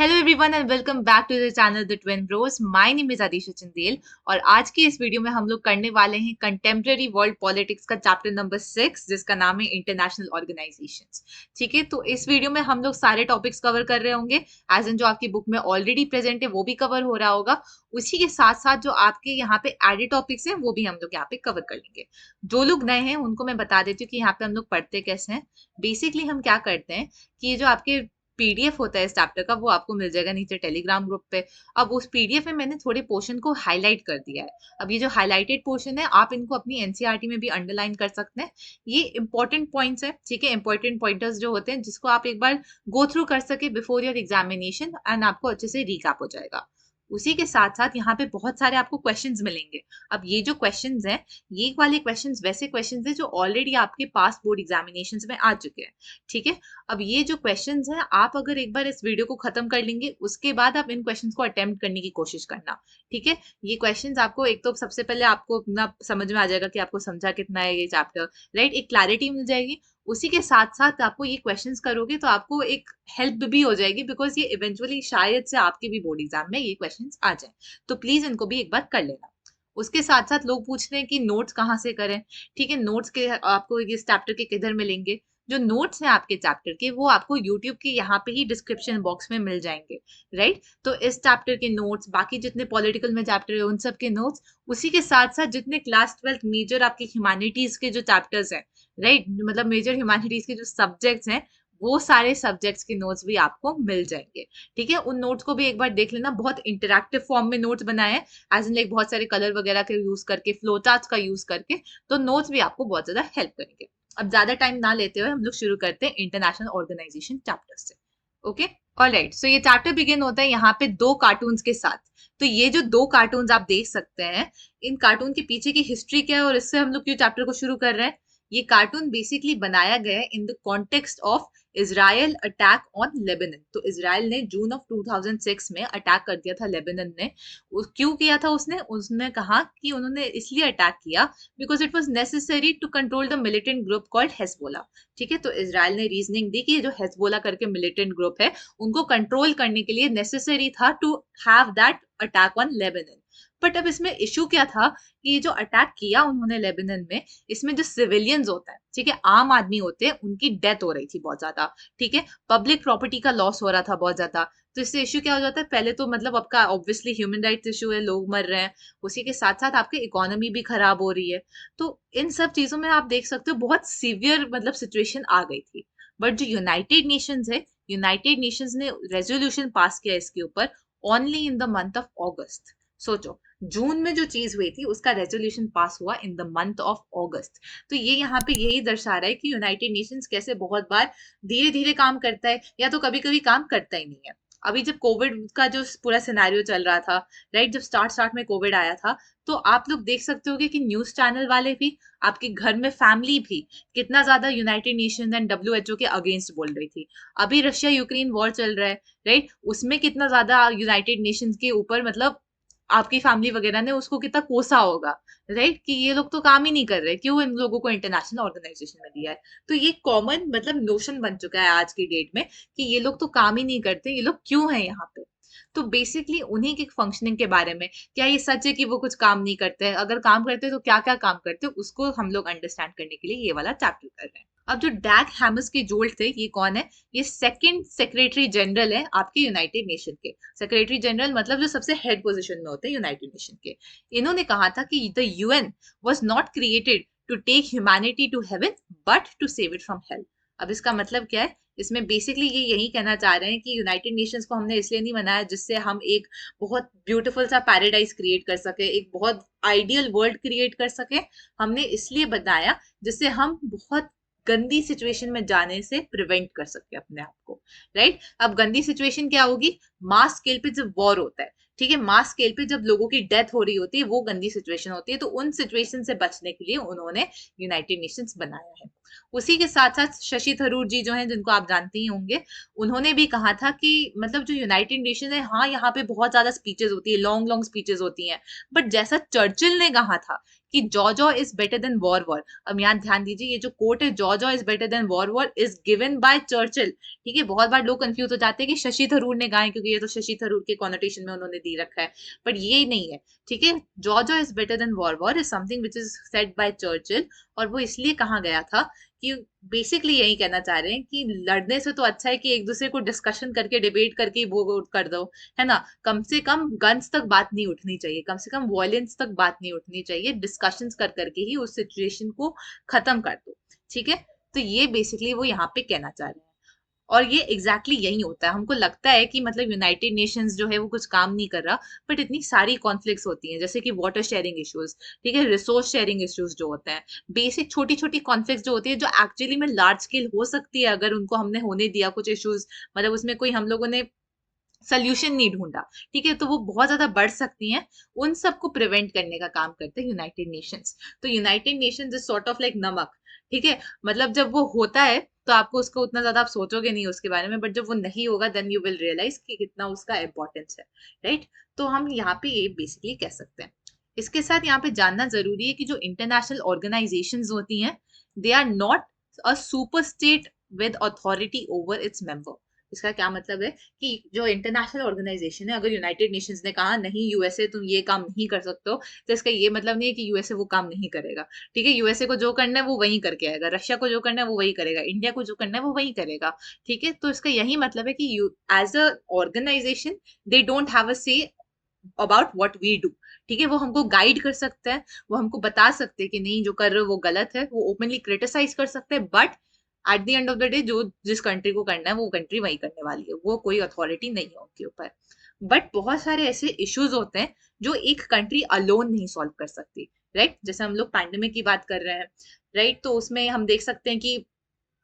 Hello everyone and welcome back to the channel the twin bros. My name is Adisha Chandel और आज की इस video में हम लोग करने वाले हैं कंटेम्प्रेरी वर्ल्ड पॉलिटिक्स का चैप्टर नंबर 6 जिसका नाम है इंटरनेशनल ऑर्गेनाइजेशंस। ठीक है, तो इस वीडियो में हम लोग सारे टॉपिक्स कवर कर रहे होंगे एज इन जो आपकी बुक में ऑलरेडी प्रेजेंट है वो भी कवर हो रहा होगा। उसी के साथ साथ जो आपके यहाँ पे एडेड टॉपिक्स हैं वो भी हम लोग यहाँ पे कवर कर लेंगे। जो लोग नए हैं उनको मैं बता देती हूँ कि यहाँ पे हम लोग पढ़ते कैसे हैं। बेसिकली हम क्या करते हैं कि ये जो आपके पीडीएफ होता है इस चैप्टर का वो आपको मिल जाएगा नीचे टेलीग्राम ग्रुप पे। अब उस पीडीएफ में मैंने थोड़े पोर्शन को हाईलाइट कर दिया है। अब ये जो हाईलाइटेड पोर्शन है आप इनको अपनी एनसीईआरटी में भी अंडरलाइन कर सकते हैं। ये इंपॉर्टेंट पॉइंट्स है, ठीक है, इंपॉर्टेंट पॉइंटर्स जो होते हैं जिसको आप एक बार गो थ्रू कर सके बिफोर योर एग्जामिनेशन एंड आपको अच्छे से रिकैप हो जाएगा। उसी के साथ साथ यहाँ पे बहुत सारे आपको क्वेश्चंस मिलेंगे। अब ये जो क्वेश्चंस हैं ये वाले क्वेश्चंस वैसे क्वेश्चंस हैं जो ऑलरेडी आपके पास बोर्ड एग्जामिनेशंस में आ चुके हैं। ठीक है, अब ये जो क्वेश्चंस हैं आप अगर एक बार इस वीडियो को खत्म कर लेंगे उसके बाद आप इन क्वेश्चंस को अटेम्प्ट करने की कोशिश करना। ठीक है, ये क्वेश्चंस आपको एक तो सबसे पहले आपको अपना समझ में आ जाएगा कि आपको समझा कितना है ये चैप्टर, राइट, एक क्लैरिटी मिल जाएगी। उसी के साथ साथ आपको ये क्वेश्चंस करोगे तो आपको एक हेल्प भी हो जाएगी बिकॉज ये इवेंचुअली शायद से आपके भी बोर्ड एग्जाम में ये क्वेश्चंस आ जाए। तो प्लीज इनको भी एक बार कर लेना। उसके साथ साथ लोग पूछ रहे हैं कि नोट्स कहाँ से करें। ठीक है, नोट्स के आपको इस चैप्टर के किधर मिलेंगे। जो नोट्स हैं आपके चैप्टर के वो आपको यूट्यूब के यहाँ पे ही डिस्क्रिप्शन बॉक्स में मिल जाएंगे, राइट। तो इस चैप्टर के नोट्स, बाकी जितने पॉलिटिकल में चैप्टर है उन सब के नोट्स, उसी के साथ साथ जितने क्लास 12 मेजर आपके ह्यूमैनिटीज के जो चैप्टर्स हैं, राइट, मतलब मेजर ह्यूमैनिटीज के जो सब्जेक्ट्स हैं वो सारे सब्जेक्ट्स के नोट्स भी आपको मिल जाएंगे। ठीक है, उन नोट्स को भी एक बार देख लेना। बहुत इंटरैक्टिव फॉर्म में नोट्स बनाए हैं, एज इन लाइक बहुत सारे कलर वगैरह के यूज करके, फ्लो चार्ट्स का यूज करके। तो नोट्स भी आपको बहुत ज्यादा हेल्प करेंगे। अब ज्यादा टाइम ना लेते हुए हम लोग शुरू करते हैं इंटरनेशनल ऑर्गेनाइजेशन चैप्टर से। ओके, ऑलराइट, सो ये चैप्टर बिगिन होता है यहाँ पे दो कार्टून्स के साथ। तो ये जो दो कार्टून्स आप देख सकते हैं, इन कार्टून के पीछे की हिस्ट्री क्या है और इससे हम लोग क्यों चैप्टर को शुरू कर रहे हैं। ये कार्टून बेसिकली बनाया गया है in the context of Israel attack on Lebanon. तो इजराइल ने जून ऑफ 2006 में अटैक कर दिया था लेबनान ने। क्यों किया था उसने उसने कहा कि उन्होंने इसलिए अटैक किया because it was necessary to control the militant group called Hezbollah. ठीक है, तो इजराइल ने रीजनिंग दी कि ये जो हेजबोला करके मिलिटेंट ग्रुप है उनको कंट्रोल करने के लिए नेसेसरी था to have that attack on Lebanon. But अब इसमें इशू क्या था कि ये जो अटैक किया उन्होंने लेबनान में, इसमें जो सिविलियंस होता है, ठीक है, आम आदमी होते हैं, उनकी डेथ हो रही थी बहुत ज्यादा। ठीक है, पब्लिक प्रॉपर्टी का लॉस हो रहा था बहुत ज्यादा। तो इससे इशू क्या हो जाता है, पहले तो मतलब आपका ऑब्वियसली ह्यूमन राइट्स इशू है, लोग मर रहे हैं। उसी के साथ साथ आपकी इकोनॉमी भी खराब हो रही है। तो इन सब चीजों में आप देख सकते हो बहुत सीवियर मतलब सिचुएशन आ गई थी। बट जो यूनाइटेड नेशंस है, यूनाइटेड नेशंस ने रेजोल्यूशन पास किया इसके ऊपर only in the month of अगस्त। सोचो, जून में जो चीज हुई थी उसका रेजोल्यूशन पास हुआ इन द मंथ ऑफ अगस्त। तो ये यहाँ पे यही दर्शा रहा है कि यूनाइटेड नेशंस कैसे बहुत बार धीरे धीरे काम करता है या तो कभी कभी काम करता ही नहीं है। अभी जब कोविड का जो पूरा सिनेरियो चल रहा था, राइट, जब स्टार्ट में कोविड आया था, तो आप लोग देख सकते होगे कि न्यूज चैनल वाले भी, आपके घर में फैमिली भी कितना ज्यादा यूनाइटेड नेशंस एंड डब्ल्यूएचओ के अगेंस्ट बोल रही थी। अभी रशिया यूक्रेन वॉर चल रहा है, राइट, उसमें कितना ज्यादा यूनाइटेड नेशंस के ऊपर मतलब आपकी फैमिली वगैरह ने उसको कितना कोसा होगा, राइट, कि ये लोग तो काम ही नहीं कर रहे, क्यों इन लोगों को इंटरनेशनल ऑर्गेनाइजेशन में दिया है। तो ये कॉमन मतलब नोशन बन चुका है आज की डेट में कि ये लोग तो काम ही नहीं करते, ये लोग क्यों हैं यहाँ पे। तो बेसिकली उन्हीं के फंक्शनिंग के बारे में, क्या ये सच है कि वो कुछ काम नहीं करते हैं, अगर काम करते हैं तो क्या क्या काम करते हैं, उसको हम लोग अंडरस्टैंड करने के लिए ये वाला चैप्टर कर रहे हैं। अब जो डैग हैमर्स के जोल्ट थे ये कौन है, ये सेकंड सेक्रेटरी जनरल है आपके यूनाइटेड नेशन के। सेक्रेटरी जनरल मतलब जो सबसे हेड पोजीशन में होते हैं यूनाइटेड नेशन के। इन्होंने कहा था कि the UN was not created to take humanity to heaven but to save it from hell. अब इसका मतलब क्या है, इसमें बेसिकली ये यही कहना चाह रहे हैं कि यूनाइटेड नेशंस को हमने इसलिए नहीं बनाया जिससे हम एक बहुत ब्यूटीफुल सा पैराडाइज क्रिएट कर सके, एक बहुत आइडियल वर्ल्ड क्रिएट कर सके। हमने इसलिए बनाया जिससे हम बहुत गंदी सिचुएशन में जाने से प्रिवेंट कर सके अपने आप को, राइट। अब गंदी सिचुएशन क्या होगी, मास स्केल पे जब वॉर होता है, ठीक है, मास स्केल पे जब लोगों की डेथ हो रही होती है वो गंदी सिचुएशन होती है। तो उन सिचुएशन से बचने के लिए उन्होंने यूनाइटेड नेशंस बनाया है। उसी के साथ साथ शशि थरूर जी जो हैं, जिनको आप जानते ही होंगे, उन्होंने भी कहा था कि मतलब जो यूनाइटेड नेशन है, हाँ यहाँ पे बहुत ज्यादा स्पीचेस होती है, लॉन्ग लॉन्ग स्पीचेस होती हैं, बट जैसा चर्चिल ने कहा था कि jaw is better than war. अब यहाँ ध्यान दीजिए, ये जो कोट है jaw is better than war is given by Churchill. ठीक है, बहुत बार लोग कंफ्यूज हो जाते हैं कि शशि थरूर ने कहा है, क्योंकि ये तो शशि थरूर के कॉनोटेशन में उन्होंने दी रखा है, बट ये नहीं है। ठीक है, jaw is better than war is something which is said bye Churchill, और वो इसलिए कहा गया था कि बेसिकली यही कहना चाह रहे हैं कि लड़ने से तो अच्छा है कि एक दूसरे को डिस्कशन करके डिबेट करके ही वो कर दो, है ना। कम से कम गन्स तक बात नहीं उठनी चाहिए, कम से कम वॉयलेंस तक बात नहीं उठनी चाहिए, डिस्कशंस कर करके ही उस सिचुएशन को खत्म कर दो। ठीक है, तो ये बेसिकली वो यहाँ पे कहना चाह रहे हैं, और ये एग्जैक्टली यही होता है। हमको लगता है कि मतलब यूनाइटेड नेशंस जो है वो कुछ काम नहीं कर रहा, बट इतनी सारी कॉन्फ्लिक्ट्स होती हैं, जैसे कि वाटर शेयरिंग इश्यूज, ठीक है, रिसोर्स शेयरिंग इश्यूज जो होते हैं, बेसिक छोटी छोटी कॉन्फ्लिक्ट्स जो होती है, जो एक्चुअली में लार्ज स्केल हो सकती है अगर उनको हमने होने दिया कुछ इश्यूज, मतलब उसमें कोई हम लोगों ने सोल्यूशन नहीं ढूंढा, ठीक है, तो वो बहुत ज्यादा बढ़ सकती हैं। उन सबको प्रिवेंट करने का काम करते हैं यूनाइटेड नेशंस। तो United Nations is sort of like नमक। ठीक है, मतलब जब वो होता है तो आपको उसको उतना ज्यादा आप सोचोगे नहीं उसके बारे में, बट जब वो नहीं होगा देन यू विल रियलाइज कि कितना उसका इम्पोर्टेंस है। राइट, तो हम यहाँ पे ये बेसिकली कह सकते हैं। इसके साथ यहाँ पे जानना जरूरी है कि जो इंटरनेशनल ऑर्गेनाइजेशंस होती हैं, they are not a super state with authority over its member. इसका क्या मतलब है कि जो इंटरनेशनल ऑर्गेनाइजेशन है, अगर यूनाइटेड नेशंस ने कहा नहीं यूएसए तुम ये काम नहीं कर सकते हो, तो इसका ये मतलब नहीं है कि यूएसए वो काम नहीं करेगा। ठीक है, यूएसए को जो करना है वो वही करके आएगा, रशिया को जो करना है वो वही करेगा, इंडिया को जो करना है वो वही करेगा। ठीक है, तो इसका यही मतलब है कि you as a organisation they don't have a say about what we do. ठीक है, वो हमको गाइड कर सकते हैं, वो हमको बता सकते हैं कि नहीं जो कर रहे हो वो गलत है, वो ओपनली क्रिटिसाइज कर सकते हैं, but at the end of the day जो जिस कंट्री को करना है वो कंट्री वही करने वाली है, वो कोई अथॉरिटी नहीं है उनके ऊपर। बट बहुत सारे ऐसे इश्यूज होते हैं जो एक कंट्री अलोन नहीं सॉल्व कर सकती। राइट, जैसे हम लोग पैंडेमिक की बात कर रहे हैं, राइट, तो उसमें हम देख सकते हैं कि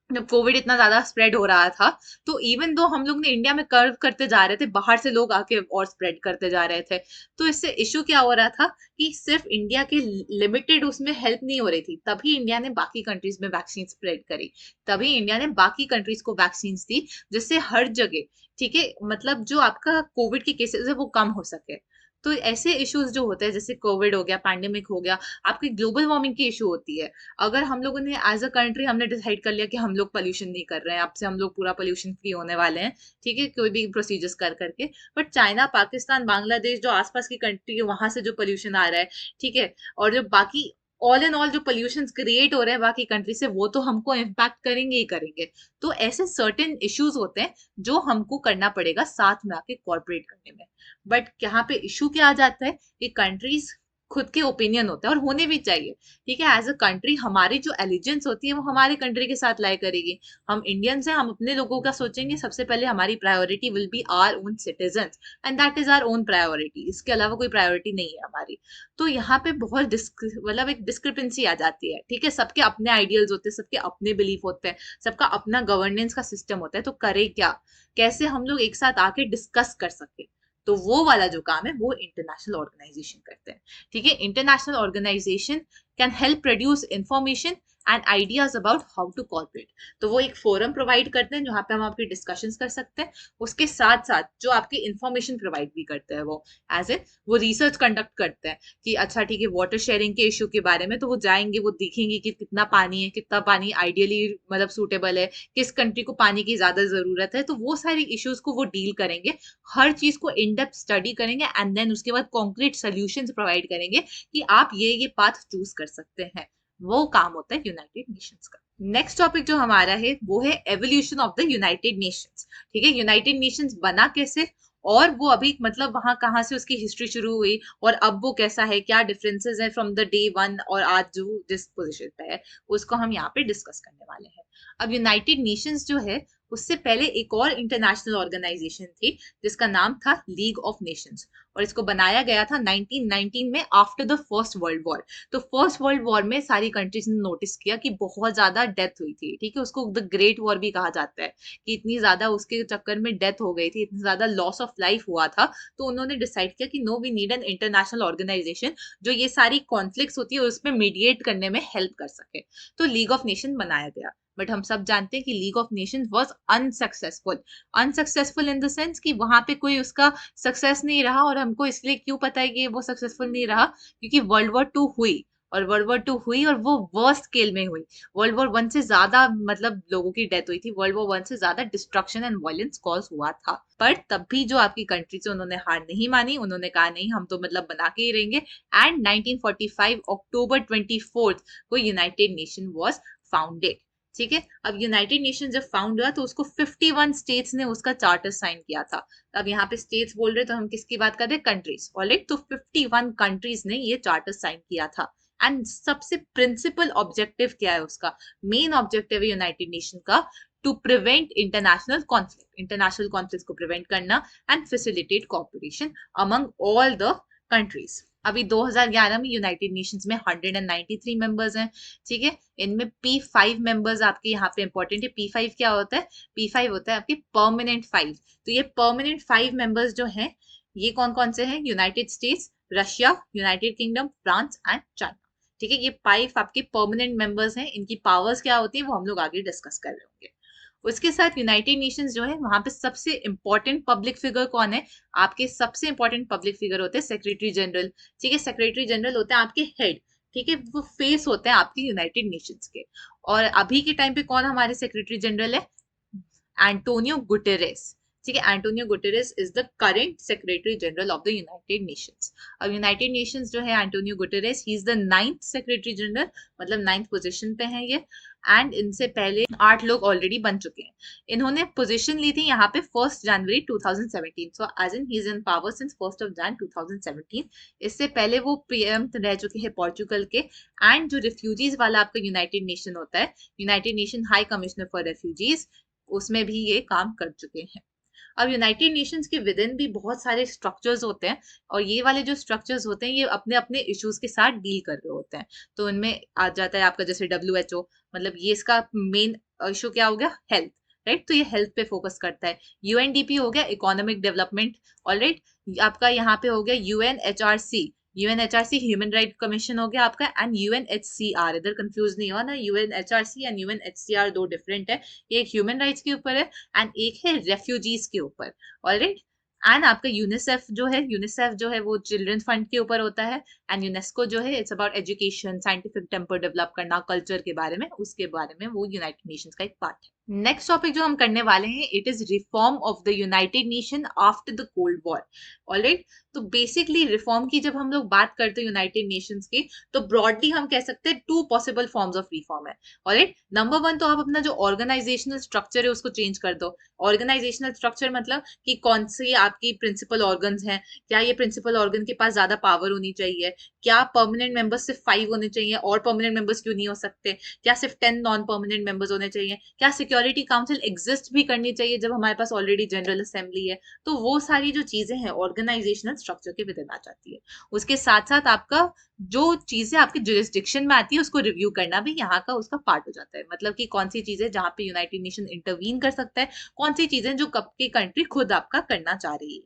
जब कोविड इतना ज्यादा स्प्रेड हो रहा था, तो इवन दो हम लोग ने इंडिया में कर्व करते जा रहे थे, बाहर से लोग आके और स्प्रेड करते जा रहे थे, तो इससे इश्यू क्या हो रहा था कि सिर्फ इंडिया के लिमिटेड उसमें हेल्प नहीं हो रही थी, तभी इंडिया ने बाकी कंट्रीज में वैक्सीन स्प्रेड करी, तभी इंडिया ने बाकी कंट्रीज को वैक्सीन दी, जिससे हर जगह, ठीक है, मतलब जो आपका कोविड के केसेस है वो कम हो सके। तो ऐसे इश्यूज जो होते हैं, जैसे कोविड हो गया, पैंडेमिक हो गया, आपकी ग्लोबल वार्मिंग की इशू होती है। अगर हम लोगों ने एज अ कंट्री हमने डिसाइड कर लिया कि हम लोग पोल्यूशन नहीं कर रहे हैं, अब से हम लोग पूरा पोल्यूशन फ्री होने वाले हैं, ठीक है, कोई भी प्रोसीजर्स कर करके, बट चाइना, पाकिस्तान, बांग्लादेश जो आसपास की कंट्री है वहां से जो पोल्यूशन आ रहा है, ठीक है, और जो बाकी ऑल इन ऑल जो पोल्यूशन क्रिएट हो रहे हैं बाकी कंट्री से, वो तो हमको इम्पैक्ट करेंगे ही करेंगे। तो ऐसे सर्टेन इश्यूज होते हैं जो हमको करना पड़ेगा साथ में आके कॉर्पोरेट करने में। बट यहाँ पे इशू क्या आ जाता है कि कंट्रीज खुद के ओपिनियन होते हैं, और होने भी चाहिए। ठीक है, एज अ कंट्री हमारी जो एलिजेंस होती है वो हमारे कंट्री के साथ लाई करेगी। हम इंडियंस हैं, हम अपने लोगों का सोचेंगे, सबसे पहले हमारी priority will be our own citizens, and that is our own priority, इसके अलावा कोई प्रायोरिटी नहीं है हमारी। तो यहाँ पे बहुत मतलब एक डिस्क्रिपेंसी आ जाती है। ठीक है, सबके अपने आइडियल्स होते हैं, सबके अपने बिलीफ होते हैं, सबका अपना गवर्नेंस का सिस्टम होता है, तो करे क्या, कैसे हम लोग एक साथ आके डिस्कस कर सके, तो वो वाला जो काम है वो इंटरनेशनल ऑर्गेनाइजेशन करते हैं। ठीक है, international organisation can help produce information and ideas about how to corporate. तो वो एक फोरम प्रोवाइड करते हैं जहाँ पे हम आपकी डिस्कशंस कर सकते हैं, उसके साथ साथ जो आपकी इंफॉर्मेशन प्रोवाइड भी करते हैं, वो एज ए वो रिसर्च कंडक्ट करते हैं कि अच्छा ठीक है, वाटर शेयरिंग के इशू के बारे में तो वो जाएंगे, वो देखेंगे कि कितना पानी है, कितना पानी आइडियली मतलब सूटेबल है, किस कंट्री को पानी की ज्यादा जरूरत है, तो वो सारी इश्यूज को वो डील करेंगे, हर चीज को इन डेप्थ स्टडी करेंगे, एंड देन उसके बाद कॉन्क्रीट सोल्यूशंस प्रोवाइड करेंगे कि आप ये पाथ चूज कर सकते हैं। वो काम होता है यूनाइटेड नेशंस का। नेक्स्ट टॉपिक जो हमारा है वो है evolution of the United Nations. ठीक है, यूनाइटेड नेशंस बना कैसे, और वो अभी मतलब वहां कहाँ से उसकी हिस्ट्री शुरू हुई, और अब वो कैसा है, क्या डिफरेंसेस है फ्रॉम द डे वन और आज जो जिस पोजीशन पे है, उसको हम यहाँ पे डिस्कस करने वाले हैं। अब यूनाइटेड नेशंस जो है, उससे पहले एक और इंटरनेशनल ऑर्गेनाइजेशन थी जिसका नाम था लीग ऑफ नेशंस, और इसको बनाया गया था 1919 में after the first world war. तो फर्स्ट वर्ल्ड वॉर में सारी कंट्रीज ने नोटिस किया कि बहुत ज्यादा डेथ हुई थी। ठीक है, उसको द ग्रेट वॉर भी कहा जाता है, कि इतनी ज्यादा उसके चक्कर में डेथ हो गई थी, इतनी ज्यादा लॉस ऑफ लाइफ हुआ था, तो उन्होंने डिसाइड किया कि no we need an international organisation जो ये सारी कॉन्फ्लिक्ट्स होती है उसमें मीडिएट करने में हेल्प कर सके। तो लीग ऑफ नेशन बनाया गया, बट हम सब जानते हैं कि league of Nations was unsuccessful. Unsuccessful in the sense कि वहां पे कोई उसका सक्सेस नहीं रहा, और हमको इसलिए क्यों पता है कि वो सक्सेसफुल नहीं रहा, क्योंकि वर्ल्ड वॉर टू हुई, और वर्ल्ड वॉर 2 हुई और वो वर्स्ट स्केल में हुई। वर्ल्ड वॉर 1 से ज्यादा मतलब लोगों की डेथ हुई थी, वर्ल्ड वॉर 1 से ज्यादा डिस्ट्रक्शन एंड वायलेंस कॉज हुआ था। पर तब भी जो आपकी कंट्री से उन्होंने हार नहीं मानी, उन्होंने कहा नहीं हम तो मतलब बना के ही रहेंगे। एंड 1945 अक्टूबर 24 को यूनाइटेड नेशन वाज फाउंडेड। ठीक है, अब यूनाइटेड नेशन जब फाउंड हुआ तो उसको 51 स्टेट्स ने उसका चार्टर साइन किया था। अब यहाँ पे स्टेट्स बोल रहे तो हम किसकी बात कर रहे हैं? कंट्रीज। ऑलराइट, तो 51 कंट्रीज ने ये चार्टर साइन किया था। एंड सबसे प्रिंसिपल ऑब्जेक्टिव क्या है उसका? मेन ऑब्जेक्टिव है यूनाइटेड नेशन का टू प्रिवेंट इंटरनेशनल कॉन्फ्लिक्ट को प्रिवेंट करना and facilitate cooperation among all the countries. अभी 2011 में यूनाइटेड नेशंस में 193 मेंबर्स हैं। ठीक है, इनमें P5 मेंबर्स आपके यहाँ पे इंपॉर्टेंट है। P5 क्या होता है? P5 होता है आपके परमानेंट 5। तो ये परमानेंट 5 मेंबर्स जो हैं ये कौन कौन से हैं? United states, Russia, United kingdom, France and China. ठीक है, ये 5 आपके परमानेंट मेंबर्स हैं। इनकी पावर्स क्या होती है वो हम लोग आगे डिस्कस कर रहे होंगे। उसके साथ यूनाइटेड नेशंस जो है वहां पे सबसे इंपॉर्टेंट पब्लिक फिगर कौन है? आपके सबसे इंपॉर्टेंट पब्लिक फिगर होते हैं सेक्रेटरी जनरल। ठीक है, सेक्रेटरी जनरल होते हैं आपके हेड। ठीक है, वो फेस होते हैं आपके यूनाइटेड नेशंस के। और अभी के टाइम पे कौन हमारे सेक्रेटरी जनरल है? Antonio Guterres. ठीक है, Antonio Guterres is the current secretary general of the United Nations. अब यूनाइटेड नेशंस जो है Antonio Guterres he is the 9th secretary general, मतलब 9th पोजीशन पे है ये। एंड इनसे पहले 8 लोग ऑलरेडी बन चुके हैं। इन्होंने पोजीशन ली थी यहाँ पे 1 जनवरी 2017। So as in he is in power since 1 जनवरी 2017। इससे पहले वो पीएम रह चुके हैं पोर्चुगल के। एंड जो रिफ्यूजीज वाला आपका यूनाइटेड नेशन होता है, United nation high commissioner for refugees, उसमें भी ये काम कर चुके हैं। अब यूनाइटेड नेशंस के विद इन भी बहुत सारे स्ट्रक्चर्स होते हैं और ये वाले जो स्ट्रक्चर्स होते हैं ये अपने अपने इश्यूज के साथ डील कर रहे होते हैं। तो इनमें आ जाता है आपका जैसे WHO, मतलब ये इसका मेन इशू क्या हो गया? हेल्थ। राइट, तो ये हेल्थ पे फोकस करता है। UNDP हो गया इकोनॉमिक डेवलपमेंट। ऑलराइट, आपका यहाँ पे हो गया UNHRC ह्यूमन राइट कमीशन हो गया आपका। एंड UNHCR, इधर कंफ्यूज नहीं हुआ ना, UNHRC एंड UNHCR दो डिफरेंट है। एक ह्यूमन राइट्स के ऊपर है एंड एक है रेफ्यूजीज के ऊपर। ऑलराइट, एंड आपका यूनिसेफ जो है वो चिल्ड्रंस फंड के ऊपर होता है। एंड यूनेस्को जो है it's about education, scientific temper develop करना, कल्चर के बारे में, उसके बारे में वो यूनाइटेड नेशंस का एक पार्ट है। नेक्स्ट टॉपिक जो हम करने वाले हैं it is reform of the United nation after the cold war. Alright, तो बेसिकली रिफॉर्म की जब हम लोग बात करते हैं यूनाइटेड नेशंस की, तो ब्रॉडली हम कह सकते हैं 2 पॉसिबल फॉर्म्स ऑफ रिफॉर्म है। ऑलराइट, नंबर 1 तो आप अपना जो ऑर्गेनाइजेशनल स्ट्रक्चर है उसको चेंज कर दो। ऑर्गेनाइजेशनल स्ट्रक्चर मतलब कि कौन सी आपकी प्रिंसिपल ऑर्गन्स हैं, क्या ये प्रिंसिपल ऑर्गन के पास ज्यादा पावर होनी चाहिए, क्या परमानेंट मेंबर्स सिर्फ 5 होने चाहिए और परमानेंट मेंबर्स क्यों नहीं हो सकते, क्या सिर्फ 10 नॉन परमानेंट मेंबर्स होने चाहिए, क्या सिक्योरिटी काउंसिल एग्जिस्ट भी करनी चाहिए जब हमारे पास ऑलरेडी जनरल असेंबली है। तो वो सारी जो चीजें हैं ऑर्गेनाइजेशनल स्ट्रक्चर के विद इन आ जाती है। उसके साथ साथ आपका जो चीजें आपके जुरिस्डिक्शन में आती है उसको रिव्यू करना भी यहाँ का उसका पार्ट हो जाता है। मतलब कि कौन सी चीजें जहाँ पे यूनाइटेड नेशन इंटरवीन कर सकता है, कौन सी चीजें जो कब की कंट्री खुद आपका करना चाह रही है।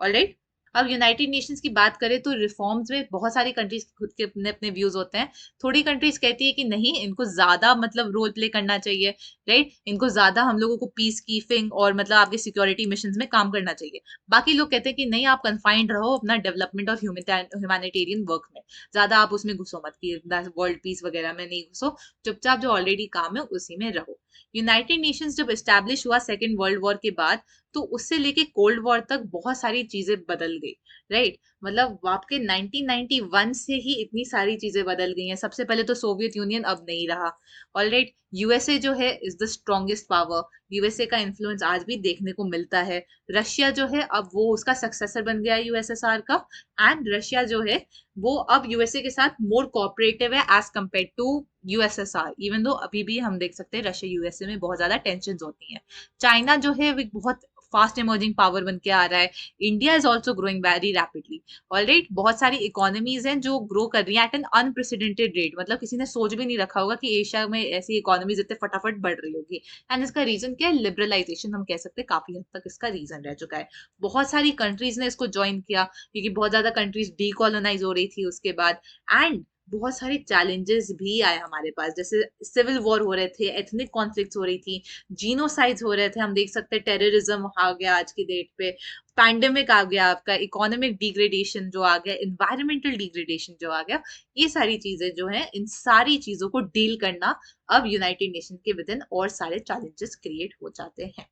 ऑलराइट, अब यूनाइटेड नेशंस की बात करें तो रिफॉर्म्स में बहुत सारी कंट्रीज खुद के अपने अपने व्यूज होते हैं। थोड़ी कंट्रीज कहती है कि नहीं इनको ज्यादा मतलब रोल प्ले करना चाहिए। राइट, इनको ज्यादा हम लोगों को पीस कीपिंग और मतलब आपके सिक्योरिटी मिशंस में काम करना चाहिए। बाकी लोग कहते हैं कि नहीं आप कन्फाइंड रहो अपना डेवलपमेंट और ह्यूमैनिटेरियन वर्क में, ज्यादा आप उसमें घुसो मत कि वर्ल्ड पीस वगैरह में नहीं घुसो, चुपचाप जो ऑलरेडी काम है उसी में रहो। यूनाइटेड नेशंस जब एस्टैब्लिश हुआ सेकेंड वर्ल्ड वॉर के बाद, तो उससे लेके कोल्ड वॉर तक बहुत सारी चीजें बदल गई। राइट, मतलब आपके 1991 से ही इतनी सारी चीजें बदल गई हैं। सबसे पहले तो सोवियत यूनियन अब नहीं रहा। ऑलराइट, यूएसए जो है is the strongest power. USA का इन्फ्लुएंस आज भी देखने को मिलता है। रशिया जो है अब वो उसका सक्सेसर बन गया है यूएसएसआर का। एंड रशिया जो है वो अब यूएसए के साथ मोर कोऑपरेटिव है as compare to USSR. Even though अभी भी हम देख सकते हैं रशिया यूएसए में बहुत ज्यादा टेंशन होती है। चाइना जो है वो बहुत फास्ट इमर्जिंग पावर बन के आ रहा है। India is also growing very rapidly. Alright, बहुत सारी इकोनॉमीज हैं जो ग्रो कर रही हैं एट एन अनप्रेसिडेंटेड रेट। मतलब किसी ने सोच भी नहीं रखा होगा कि एशिया में ऐसी इकोनॉमीज इतने फटाफट बढ़ रही होगी। एंड इसका रीजन क्या है? लिबरलाइजेशन, हम कह सकते हैं काफी हद तक इसका रीजन रह चुका है। बहुत सारी कंट्रीज ने इसको ज्वाइन किया क्योंकि बहुत ज्यादा कंट्रीज डीकॉलोनाइज हो रही थी उसके बाद। एंड बहुत सारे चैलेंजेस भी आए हमारे पास, जैसे सिविल वॉर हो रहे थे, एथनिक कॉन्फ्लिक्ट्स हो रही थी, जीनोसाइड्स हो रहे थे, हम देख सकते हैं टेररिज्म आ गया आज की डेट पे, पैंडेमिक आ गया, आपका इकोनॉमिक डिग्रेडेशन जो आ गया, इन्वायरमेंटल डिग्रेडेशन जो आ गया, ये सारी चीजें जो है, इन सारी चीजों को डील करना अब यूनाइटेड नेशन के विद इन और सारे चैलेंजेस क्रिएट हो जाते हैं।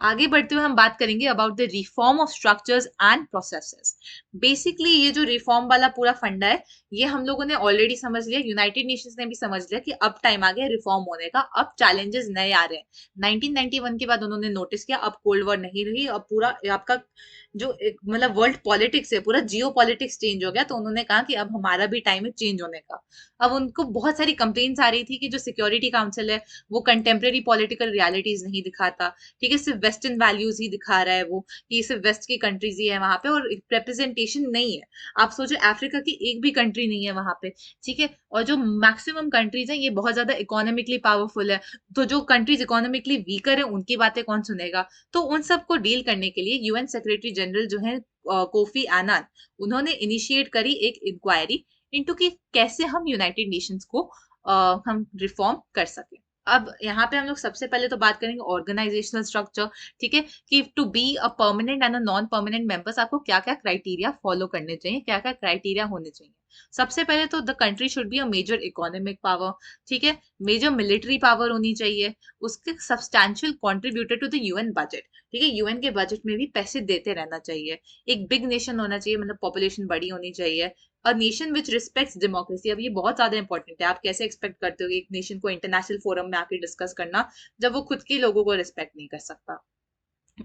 आगे बढ़ते हुए हम बात करेंगे about the reform of structures and processes. Basically ये जो रिफॉर्म वाला पूरा फंडा है, ये हम लोगों ने ऑलरेडी समझ लिया, यूनाइटेड नेशंस ने भी समझ लिया कि अब टाइम आ गया रिफॉर्म होने का, अब चैलेंजेस नए आ रहे हैं। 1991 के बाद उन्होंने नोटिस किया अब कोल्ड वॉर नहीं रही, अब पूरा आपका जो मतलब वर्ल्ड पॉलिटिक्स है, पूरा जियो पॉलिटिक्स चेंज हो गया, तो उन्होंने कहा कि अब हमारा भी टाइम है चेंज होने का। अब उनको बहुत सारी कंप्लेंट्स आ रही थी कि जो सिक्योरिटी काउंसिल है वो कंटेम्प्रेरी पॉलिटिकल रियलिटीज नहीं दिखाता, ठीक है, सिर्फ वेस्टर्न वैल्यूज ही दिखा रहा है वो, कि सिर्फ वेस्ट की कंट्रीज ही है वहां पे और रिप्रेजेंटेशन नहीं है। आप सोचो अफ्रीका की एक भी कंट्री नहीं है वहां पे, ठीक है, और जो मैक्सिमम कंट्रीज हैं ये बहुत ज्यादा इकोनॉमिकली पावरफुल है, तो जो कंट्रीज इकोनॉमिकली वीकर है उनकी बातें कौन सुनेगा। तो उन सबको डील करने के लिए यूएन सेक्रेटरी जनरल जो है कोफी आनान, उन्होंने इनिशिएट करी एक इंक्वायरी इनटू कि कैसे हम यूनाइटेड नेशंस को हम रिफॉर्म कर सके। अब यहाँ पे हम लोग सबसे पहले तो बात करेंगे ऑर्गेनाइजेशनल स्ट्रक्चर, ठीक है, कि to be a permanent and a non permanent members आपको क्या क्या क्राइटेरिया फॉलो करने चाहिए, क्या क्या क्राइटेरिया होने चाहिए। सबसे पहले तो the country should be a major economic power, ठीक है, मेजर मिलिट्री पावर होनी चाहिए, उसके substantial contributor to the UN budget, ठीक है, यूएन के बजट में भी पैसे देते रहना चाहिए, एक बिग नेशन होना चाहिए, मतलब पॉपुलेशन बड़ी होनी चाहिए, a nation which respects democracy. अब ये बहुत ज्यादा इंपॉर्टेंट है, आप कैसे एक्सपेक्ट करते हो एक नेशन को इंटरनेशनल फोरम में आके डिस्कस करना जब वो खुद के लोगों को रिस्पेक्ट नहीं कर सकता।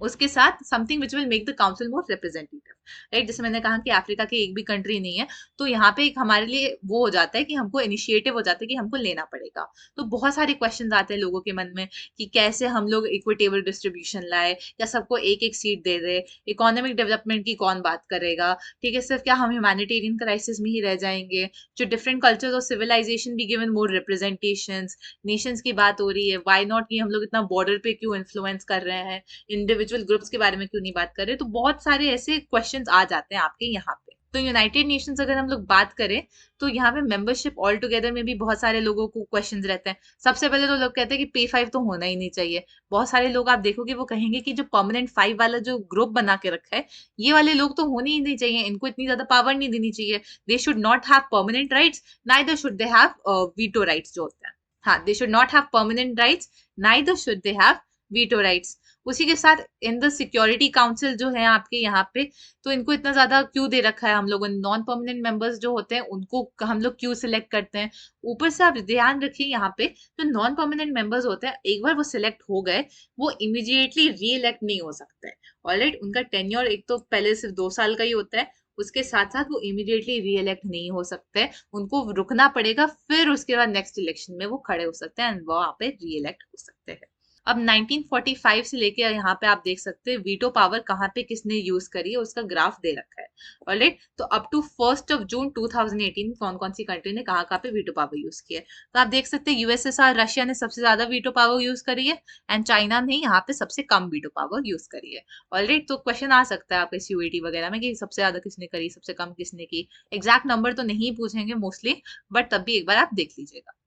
उसके साथ something which will make the council more representative, right, जैसे मैंने कहा कि अफ्रीका की एक भी कंट्री नहीं है, तो यहाँ पे एक हमारे लिए वो हो जाता है कि हमको इनिशिएटिव हो जाता है कि हमको लेना पड़ेगा। तो बहुत सारे क्वेश्चंस आते हैं लोगों के मन में कि कैसे हम लोग इक्विटेबल डिस्ट्रीब्यूशन लाए, या सबको एक एक सीट दे दे, इकोनॉमिक डेवलपमेंट की कौन बात करेगा, ठीक है, सिर्फ क्या हम ह्यूमैनिटेरियन क्राइसिस में ही रह जाएंगे, जो डिफरेंट कल्चर्स और सिविलाइजेशन भी गिवन मोर रिप्रेजेंटेशन, नेशंस की बात हो रही है, वाई नॉट कि हम लोग इतना बॉर्डर पे क्यों इन्फ्लुएंस कर रहे हैं, इंडिविजुअल ग्रुप्स के बारे में क्यों नहीं बात कर रहे। तो बहुत सारे ऐसे क्वेश्चंस आ जाते हैं आपके यहाँ पे। तो यूनाइटेड नेशंस अगर हम लोग बात करें तो यहाँ पे मेंबरशिप ऑल टुगेदर में भी बहुत सारे लोगों को क्वेश्चंस रहते हैं। सबसे पहले तो लोग कहते हैं कि P5 तो होना ही नहीं चाहिए। बहुत सारे लोग आप देखोगे वो कहेंगे कि जो परमानेंट 5 वाला जो ग्रुप बना के रखा है, ये वाले लोग तो होने ही नहीं चाहिए, इनको इतनी ज्यादा पावर नहीं देनी चाहिए, they should not have permanent rights, neither should they have veto rights जो होता है। हाँ, they should not have permanent rights, neither should they have veto rights. उसी के साथ इन द सिक्योरिटी काउंसिल जो है आपके यहाँ पे, तो इनको इतना ज्यादा क्यों दे रखा है हम लोगों ने, नॉन परमानेंट मेंबर्स जो होते हैं उनको हम लोग क्यों सिलेक्ट करते हैं। ऊपर से आप ध्यान रखिए यहाँ पे जो नॉन परमानेंट मेंबर्स होते हैं, एक बार वो सिलेक्ट हो गए वो इमीडिएटली री इलेक्ट नहीं हो सकते। ऑलराइट, उनका टेन्योर एक तो पहले सिर्फ 2 साल का ही होता है, उसके साथ साथ वो इमीडिएटली री इलेक्ट नहीं हो सकते, उनको रुकना पड़ेगा, फिर उसके बाद नेक्स्ट इलेक्शन में वो खड़े हो सकते हैं, वहां पे री इलेक्ट हो सकते हैं। अब 1945 से लेके यहाँ पे आप देख सकते हैं वीटो पावर कहाँ पे किसने यूज करी है, उसका ग्राफ दे रखा है। ऑलराइट, तो अप टू 1 जून 2018 कौन कौन सी कंट्री ने कहाँ पे वीटो पावर यूज किया है, तो आप देख सकते हैं यूएसएसआर रशिया ने सबसे ज्यादा वीटो पावर यूज करी है, एंड चाइना ने यहाँ पे सबसे कम वीटो पावर यूज करी है। ऑलराइट, तो क्वेश्चन आ सकता है आपके सीयूईटी वगैरह में कि सबसे ज्यादा किसने करी, सबसे कम किसने की। एग्जैक्ट नंबर तो नहीं पूछेंगे मोस्टली, बट तब भी एक बार आप देख लीजिएगा।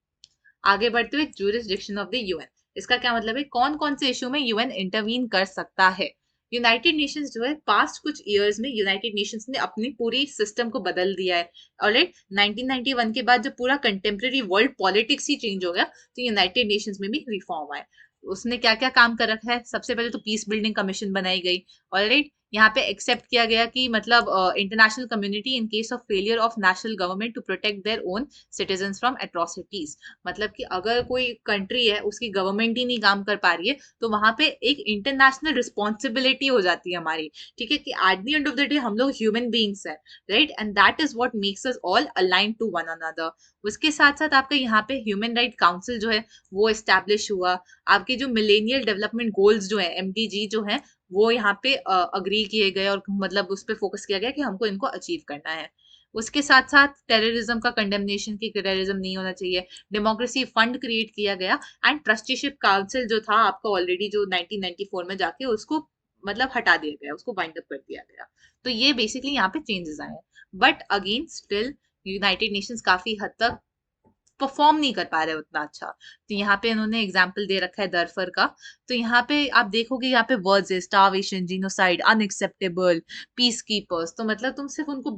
आगे बढ़ते हुए ज्यूरिसडिक्शन ऑफ द यूएन, इसका क्या मतलब है, कौन कौन से इशू में यूएन इंटरवीन कर सकता है। यूनाइटेड नेशंस जो है पास्ट कुछ इयर्स में यूनाइटेड नेशंस ने अपनी पूरी सिस्टम को बदल दिया है। ऑलराइट, 1991 के बाद जब पूरा कंटेम्प्रेरी वर्ल्ड पॉलिटिक्स ही चेंज हो गया, तो यूनाइटेड नेशंस में भी रिफॉर्म आए। उसने क्या क्या काम कर रखा है, सबसे पहले तो पीस बिल्डिंग कमीशन बनाई गई। ऑलराइट, यहाँ पे एक्सेप्ट किया गया कि मतलब international community in case of failure of national government to protect their own citizen from atrocities, मतलब कि अगर कोई कंट्री है उसकी गवर्नमेंट ही नहीं काम कर पा रही है, तो वहां पे एक इंटरनेशनल रिस्पॉन्सिबिलिटी हो जाती है हमारी, ठीक है, कि at the end of the day हम लोग ह्यूमन बींग्स हैं, right, and that is what makes us all align to one another. उसके साथ साथ आपका यहाँ पे ह्यूमन राइट काउंसिल जो है वो एस्टेब्लिश हुआ। आपके जो मिलेनियल डेवलपमेंट गोल्स जो है MDG जो है वो यहाँ पे अग्री किए गए, और मतलब उस पर फोकस किया गया कि हमको इनको अचीव करना है। उसके साथ साथ टेररिज्म का कंडेमनेशन की टेररिज्म नहीं होना चाहिए, डेमोक्रेसी फंड क्रिएट किया गया, एंड ट्रस्टीशिप काउंसिल जो था आपका ऑलरेडी जो 1994 में जाके उसको मतलब हटा दिया गया, उसको वाइंड अप कर दिया गया। तो ये बेसिकली यहाँ पे चेंजेस आए हैं, but again still United Nations काफी हद तक परफॉर्म नहीं कर पा रहे उतना अच्छा। तो यहाँ पे इन्होंने एग्जाम्पल दे रखा है दरफर का। तो यहाँ पे आप देखोगे यहाँ पे वर्ड्स है starvation, genocide, unacceptable, peace keepers. तो मतलब तुम सिर्फ उनको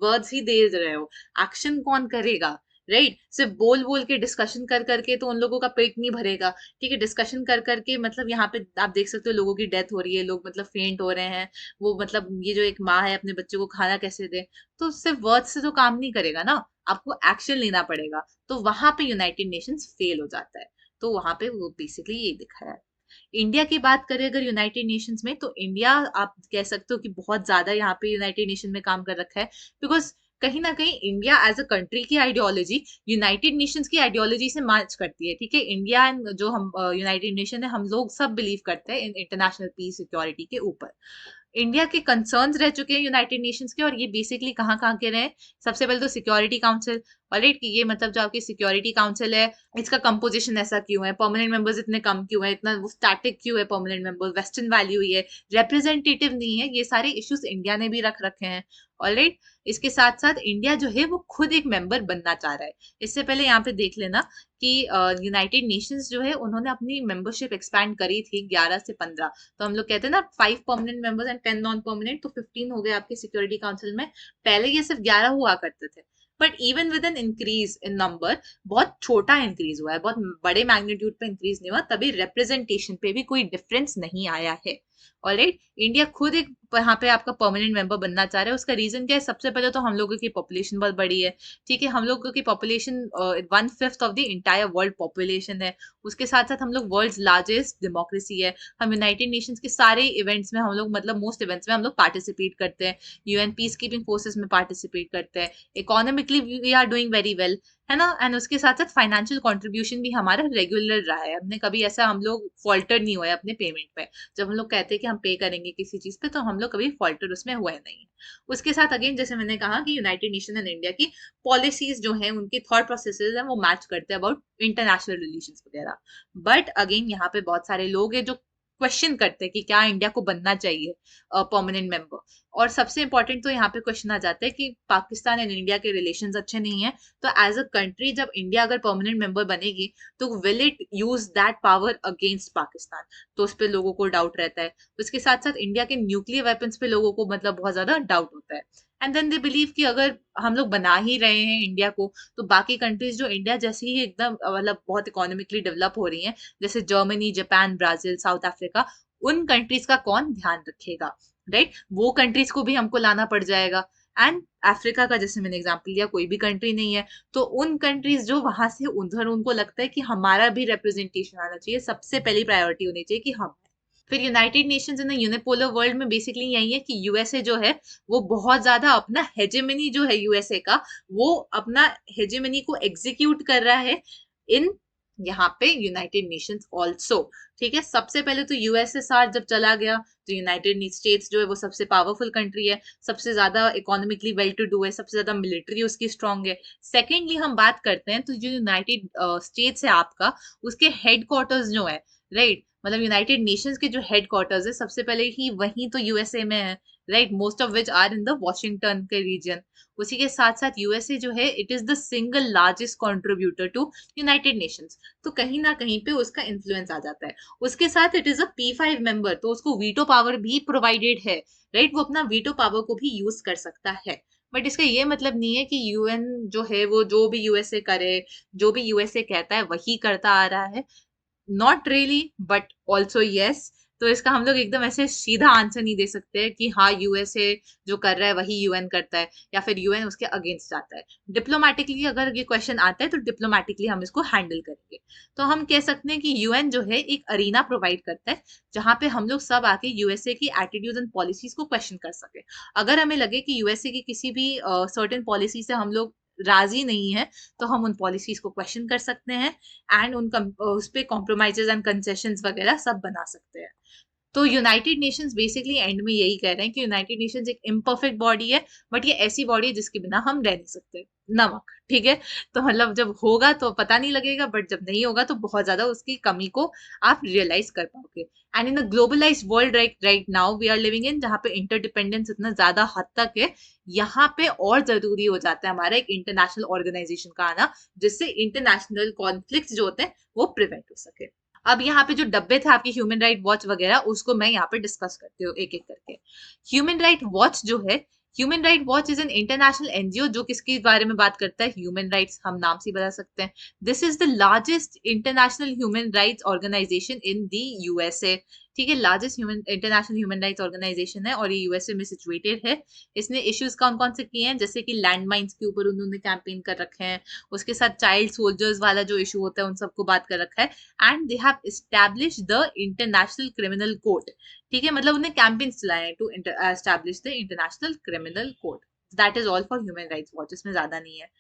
वर्ड्स ही दे रहे हो, एक्शन कौन करेगा? राइट, सिर्फ बोल बोल के डिस्कशन कर करके तो उन लोगों का पेट नहीं भरेगा। ठीक है, डिस्कशन कर करके मतलब यहाँ पे आप देख सकते हो लोगों की डेथ हो रही है, लोग मतलब फेंट हो रहे हैं। वो मतलब ये जो एक माँ है अपने बच्चे को खाना कैसे दे? तो सिर्फ वर्ड से तो काम नहीं करेगा ना, आपको एक्शन लेना पड़ेगा। तो वहां पे यूनाइटेड नेशंस फेल हो जाता है। तो वहां पे वो बेसिकली ये दिखा है। इंडिया की बात करें अगर यूनाइटेड नेशंस में, तो इंडिया आप कह सकते हो कि बहुत ज्यादा यहाँ पे यूनाइटेड नेशन में काम कर रखा है। बिकॉज कहीं ना कहीं इंडिया एज अ कंट्री की आइडियोलॉजी यूनाइटेड नेशंस की आइडियोलॉजी से मैच करती है। ठीक है, इंडिया एंड जो हम यूनाइटेड नेशन है, हम लोग सब बिलीव करते हैं इन इंटरनेशनल पीस सिक्योरिटी के ऊपर। इंडिया के कंसर्न्स रह चुके हैं यूनाइटेड नेशंस के, और ये बेसिकली कहाँ कहाँ के रहे? सबसे पहले तो सिक्योरिटी काउंसिल। ऑलराइट, कि ये मतलब जो आपकी सिक्योरिटी काउंसिल है, इसका कंपोजिशन ऐसा क्यों है, परमानेंट मेंबर्स इतने कम क्यों है, इतना वो स्टैटिक क्यों है परमानेंट मेंबर्स, वेस्टर्न वैल्यू ही है, रिप्रेजेंटेटिव नहीं है, ये सारे इश्यूज इंडिया ने भी रख रखे हैं। ऑलराइट, इसके साथ साथ इंडिया जो है वो खुद एक मेंबर बनना चाह रहा है। इससे पहले यहाँ पे देख लेना कि यूनाइटेड नेशंस जो है उन्होंने अपनी मेंबरशिप एक्सपैंड करी थी 11 से 15। तो हम लोग कहते हैं ना 5 permanent members and 10 non permanent, तो 15 हो गए आपके सिक्योरिटी काउंसिल में। पहले ये सिर्फ 11 हुआ करते थे। But even with an increase in number, बहुत छोटा इंक्रीज हुआ है, बहुत बड़े मैग्नीट्यूड पे इंक्रीज नहीं हुआ, तभी रिप्रेजेंटेशन पे भी कोई डिफरेंस नहीं आया है। ऑलराइट, इंडिया खुद एक यहाँ पे आपका परमानेंट मेंबर बनना चाह रहा है। उसका रीजन क्या है? सबसे पहले तो हम लोगों की पॉपुलेशन बहुत बड़ी है। ठीक है, हम लोगों की population 1/5 of the entire world population है। उसके साथ साथ हम लोग वर्ल्ड लार्जेस्ट डेमोक्रेसी है। हम यूनाइटेड नेशंस के सारे इवेंट्स में हम लोग मतलब मोस्ट इवेंट्स में हम लोग पार्टिसिपेट करते हैं। यूएन पीस कीपिंग फोर्सेस में पार्टिसिपेट करते हैं। Economically we are doing very well, है ना। एंड उसके साथ साथ फाइनेंशियल कंट्रीब्यूशन भी हमारा रेगुलर रहा है। हमने कभी ऐसा हम लोग फॉल्टर नहीं हुआ है अपने पेमेंट पे। जब हम लोग कहते हैं कि हम पे करेंगे किसी चीज पे, तो हम लोग कभी फॉल्टर उसमें हुए नहीं। उसके साथ अगेन जैसे मैंने कहा कि यूनाइटेड नेशन एंड इंडिया की पॉलिसीज जो है, उनकी थॉट प्रोसेसेस है, वो मैच करते हैं अबाउट इंटरनेशनल रिलेशंस वगैरह। बट अगेन यहाँ पे बहुत सारे लोग हैं जो क्वेश्चन करते हैं कि क्या इंडिया को बनना चाहिए परमानेंट मेंबर। और सबसे इंपॉर्टेंट तो यहाँ पे क्वेश्चन आ जाता है कि पाकिस्तान एंड इंडिया के रिलेशंस अच्छे नहीं है। तो एज अ कंट्री जब इंडिया अगर परमानेंट मेंबर बनेगी, तो will it use that power against Pakistan? तो उस पर लोगों को डाउट रहता है। उसके साथ साथ इंडिया के न्यूक्लियर वेपन्स पे लोगों को मतलब बहुत ज्यादा डाउट होता है। एंड देन दे बिलीव कि अगर हम लोग बना ही रहे हैं इंडिया को, तो बाकी कंट्रीज जो इंडिया जैसे ही एकदम मतलब बहुत इकोनॉमिकली डेवलप हो रही हैं, जैसे Germany, Japan, Brazil, south Africa, उन कंट्रीज का कौन ध्यान रखेगा? राइट, वो कंट्रीज को भी हमको लाना पड़ जाएगा। एंड अफ्रीका का जैसे मैंने एग्जांपल दिया, कोई भी कंट्री नहीं है। तो उन कंट्रीज जो वहां से उधर, उनको लगता है कि हमारा भी रिप्रेजेंटेशन आना चाहिए, सबसे पहली प्रायोरिटी होनी चाहिए कि हम। फिर United Nations in the unipolar world में बेसिकली यही है कि यूएसए जो है वो बहुत ज्यादा अपना हेजेमनी जो है यूएसए का, वो अपना हेजेमनी को एग्जीक्यूट कर रहा है इन यहाँ पे यूनाइटेड नेशंस ऑल्सो। ठीक है, सबसे पहले तो यूएसएसआर जब चला गया, तो यूनाइटेड स्टेट्स जो है वो सबसे पावरफुल कंट्री है, सबसे ज्यादा इकोनॉमिकली वेल टू डू है, सबसे ज्यादा मिलिट्री उसकी स्ट्रांग है। सेकेंडली हम बात करते हैं तो जो यूनाइटेड स्टेट्स है आपका, उसके हेडक्वार्टर्स जो है, राइट, मतलब यूनाइटेड नेशंस के जो हेडक्वार्टर्स है सबसे पहले ही वहीं तो यूएसए में है। Right, most of which are in the Washington के रीजन। उसी के साथ साथ यूएसए जो है it is the single largest contributor to United Nations. तो कहीं ना कहीं पे उसका इन्फ्लुएंस आ जाता है। उसके साथ it is a P5 member, तो उसको वीटो पावर भी प्रोवाइडेड है। राइट, वो अपना वीटो पावर को भी यूज कर सकता है। बट इसका ये मतलब नहीं है कि यूएन जो है वो जो भी यूएसए करे, जो भी यूएसए कहता है वही करता आ रहा है। Not really, but also yes. तो इसका हम लोग एकदम ऐसे सीधा आंसर नहीं दे सकते कि हाँ यूएसए जो कर रहा है वही यूएन करता है, या फिर यूएन उसके अगेंस्ट जाता है। डिप्लोमेटिकली अगर ये क्वेश्चन आता है तो डिप्लोमेटिकली हम इसको हैंडल करेंगे। तो हम कह सकते हैं कि यूएन जो है एक अरीना प्रोवाइड करता है, जहां पे हम लोग सब आके यूएसए की एटीट्यूड एंड पॉलिसीज को क्वेश्चन कर सके। अगर हमें लगे कि यूएसए की किसी भी सर्टेन पॉलिसी से हम लोग राजी नहीं है, तो हम उन पॉलिसीज को क्वेश्चन कर सकते हैं एंड उन उस पे कॉम्प्रोमाइजेस एंड कंसेशंस वगैरह सब बना सकते हैं। तो यूनाइटेड नेशंस बेसिकली एंड में यही कह रहे हैं कि यूनाइटेड नेशंस एक इम्परफेक्ट बॉडी है, बट ये ऐसी बॉडी है जिसके बिना हम रह नहीं सकते। नमक, ठीक है। तो मतलब जब होगा तो पता नहीं लगेगा, बट जब नहीं होगा तो बहुत ज्यादा उसकी कमी को आप रियलाइज कर पाओगे। And in a globalised world right now we are living in, जहाँ पे इंटरडिपेंडेंस इतना ज्यादा हद तक है, यहाँ पे और जरूरी हो जाता है हमारा एक इंटरनेशनल ऑर्गेनाइजेशन का आना, जिससे इंटरनेशनल कॉन्फ्लिक्ट जो होते हैं वो प्रिवेंट हो सके। अब यहाँ पे जो डब्बे थे आपकी ह्यूमन राइट वॉच वगैरह, उसको मैं यहाँ पे डिस्कस करती हूँ एक एक करके। ह्यूमन राइट वॉच जो है, human right watch is an international NGO जो किसके बारे में बात करता है, ह्यूमन राइट्स, हम नाम से बता सकते हैं। This is the largest international human rights organisation in the USA, ठीक है। Largest human international human rights organisation है और ये यूएसए में सिचुएटेड है। इसने इश्यूज कौन कौन से किए हैं, जैसे कि लैंड माइन्स के ऊपर उन्होंने कैंपेन कर रखे हैं, उसके साथ चाइल्ड सोल्जर्स वाला जो इशू होता है उन सबको बात कर रखा है। And they have establish the international criminal court, ठीक है। मतलब उन्हें कैंपेन्स चलाए हैं to establish the international criminal court. That is all for human rights watch, इसमें ज्यादा नहीं है।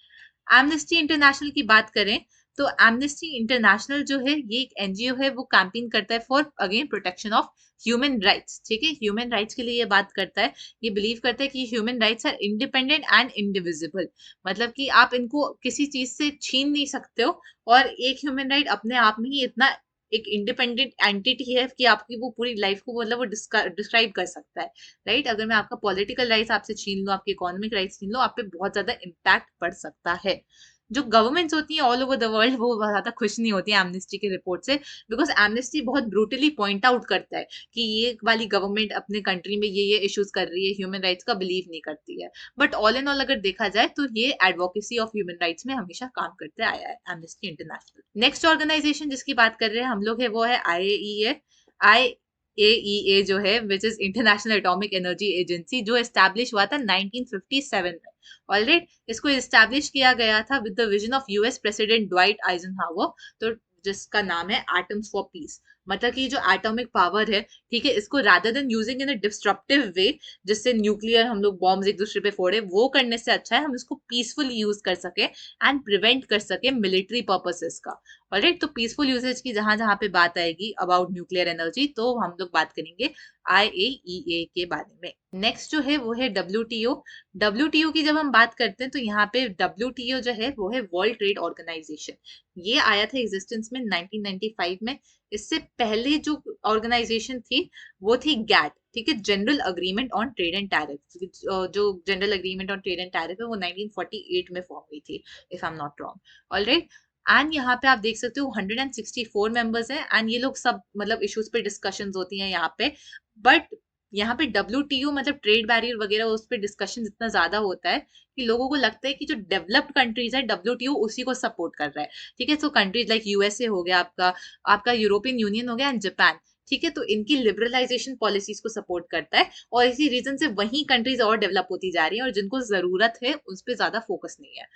एमनेस्टी इंटरनेशनल की बात करें तो एमनेस्टी इंटरनेशनल जो है ये एक एनजीओ है, वो कैंपेन करता है for again protection of human rights, ठीक है। ह्यूमन राइट्स के लिए ये बात करता है, ये बिलीव करता है कि human rights are independent and indivisible, मतलब कि आप इनको किसी चीज से छीन नहीं सकते हो, और एक ह्यूमन राइट अपने आप में ही इतना एक इंडिपेंडेंट एंटिटी है कि आपकी वो पूरी लाइफ को मतलब वो डिस्क्राइब कर सकता है, राइट। अगर मैं आपका पॉलिटिकल राइट्स आपसे छीन लूं, आपके इकोनॉमिक राइट्स छीन लूं, आप पे बहुत ज्यादा इम्पैक्ट पड़ सकता है। जो गवर्नमेंट्स होती हैं ऑल ओवर द वर्ल्ड वो बहुत ज्यादा खुश नहीं होती है एमनेस्टी के रिपोर्ट से, बिकॉज एमनेस्टी बहुत ब्रूटली पॉइंट आउट करता है कि ये वाली गवर्नमेंट अपने कंट्री में ये इश्यूज कर रही है, ह्यूमन राइट्स का बिलीव नहीं करती है। बट ऑल इन ऑल अगर देखा जाए तो ये एडवोकेसी ऑफ ह्यूमन राइट्स में हमेशा काम करते आया है एमनेस्टी इंटरनेशनल। नेक्स्ट ऑर्गेनाइजेशन जिसकी बात कर रहे हैं हम लोग है वो है आईएईए। आईएईए जो है which is international atomic energy agency, जो एस्टैब्लिश हुआ था 1957 में। ऑलराइट, इसको एस्टैब्लिश किया गया था with the vision of US president Dwight Eisenhower, तो जिसका नाम है एटम्स फॉर पीस। मतलब कि जो एटॉमिक पावर है, ठीक है, इसको rather than using in a disruptive way, जिससे न्यूक्लियर हम लोग बॉम्ब्स एक दूसरे पे फोड़े, वो करने से अच्छा है हम इसको पीसफुल यूज कर सके एंड प्रिवेंट कर सके मिलिट्री पर्पसेस का। ऑलराइट, तो पीसफुल यूजेज की जहां जहां पे बात आएगी अबाउट न्यूक्लियर एनर्जी, तो हम लोग बात करेंगे आईएईए के बारे में। नेक्स्ट जो है वो है डब्ल्यूटीओ। डब्ल्यूटीओ की जब हम बात करते हैं तो यहाँ पे डब्ल्यूटीओ जो है वो है वर्ल्ड ट्रेड ऑर्गेनाइजेशन। ये आया था एग्जिस्टेंस में 1995 में। इससे पहले जो ऑर्गेनाइजेशन थी वो थी गैट, ठीक है, general agreement on trade and tariff. जो general agreement on trade and tariff है वो 1948 में फॉर्म हुई थी, if I am not wrong. Alright, and यहाँ पे आप देख सकते हो 164 मेंबर्स हैं, एंड ये लोग सब मतलब इश्यूज पे डिस्कशंस होती हैं यहाँ पे। बट यहाँ पे डब्ल्यूटीओ मतलब ट्रेड बैरियर वगैरह उस पर डिस्कशन इतना ज्यादा होता है कि लोगों को लगता है कि जो डेवलप्ड कंट्रीज है डब्ल्यूटीओ उसी को सपोर्ट कर रहा है, ठीक है। सो कंट्रीज लाइक यूएसए हो गया, आपका आपका यूरोपियन यूनियन हो गया एंड जापान, ठीक है, तो इनकी लिबरलाइजेशन पॉलिसीज को सपोर्ट करता है, और इसी रीजन से वही कंट्रीज और डेवलप होती जा रही है, और जिनको जरूरत है उस पर ज्यादा फोकस नहीं है।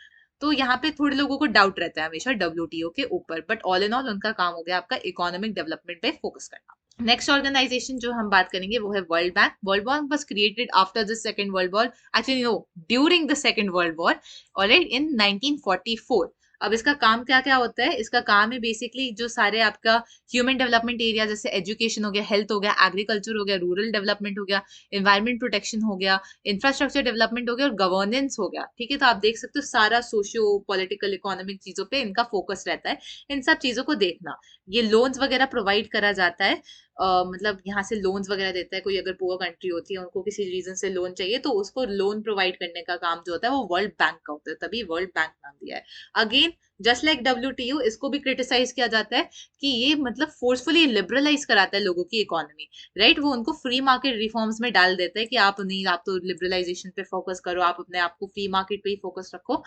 तो यहाँ पे थोड़े लोगों को डाउट रहता है हमेशा डब्ल्यूटीओ के ऊपर, बट ऑल इन ऑल उनका काम हो गया आपका इकोनॉमिक डेवलपमेंट पे फोकस करना। नेक्स्ट ऑर्गेनाइजेशन जो हम बात करेंगे वो है World Bank. World Bank was created after the second world war, actually no, during the second world war, alright, in 1944। अब इसका काम क्या क्या होता है, इसका काम है बेसिकली जो सारे आपका ह्यूमन डेवलपमेंट एरिया, जैसे एजुकेशन हो गया, हेल्थ हो गया, एग्रीकल्चर हो गया, रूरल डेवलपमेंट हो गया, एनवायरमेंट प्रोटेक्शन हो गया, इंफ्रास्ट्रक्चर डेवलपमेंट हो गया और गवर्नेंस हो गया, ठीक है। तो आप देख सकते हो सारा सोशियो पॉलिटिकल इकोनॉमिक चीजों पे इनका फोकस रहता है, इन सब चीजों को देखना। ये लोन्स वगैरह प्रोवाइड करा जाता है, मतलब यहाँ से लोन्स वगैरह देता है, कोई अगर पुअर कंट्री होती है उनको किसी रीजन से लोन चाहिए तो उसको लोन प्रोवाइड करने का काम जो होता है वो वर्ल्ड बैंक का होता है, तभी वर्ल्ड बैंक नाम दिया है। अगेन जस्ट लाइक डब्ल्यूटीओ, इसको भी क्रिटिसाइज किया जाता है कि ये मतलब फोर्सफुली लिबरलाइज कराता है लोगों की इकोनॉमी, राइट। वो उनको फ्री मार्केट रिफॉर्म्स में डाल देता है कि आप नहीं, आप तो लिबरलाइजेशन पे फोकस करो, आप अपने आप को फ्री मार्केट पे ही फोकस रखो।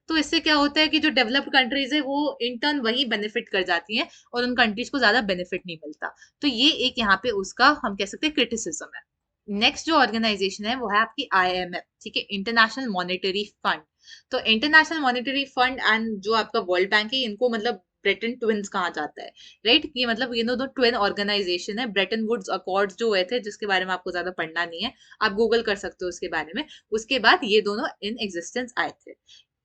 तो इससे क्या होता है कि जो डेवलप्ड कंट्रीज है वो इन टर्न वही बेनिफिट कर जाती हैं और उन कंट्रीज को ज्यादा बेनिफिट नहीं मिलता। तो ये एक यहाँ पे उसका हम कह सकते हैं क्रिटिसिज्म है। नेक्स्ट जो ऑर्गेनाइजेशन है वो है आपकी आईएमएफ, ठीक है, इंटरनेशनल मॉनेटरी फंड। तो इंटरनेशनल मॉनेटरी फंड एंड जो आपका वर्ल्ड बैंक है, इनको मतलब ब्रेटन ट्विंस कहा जाता है, राइट। ये मतलब ये दो ट्विन ऑर्गेनाइजेशन है। ब्रेटन वुड्स अकॉर्ड्स जो हुए थे, जिसके बारे में आपको ज्यादा पढ़ना नहीं है, आप गूगल कर सकते हो उसके बारे में, उसके बाद ये दोनों इन एग्जिस्टेंस आए थे।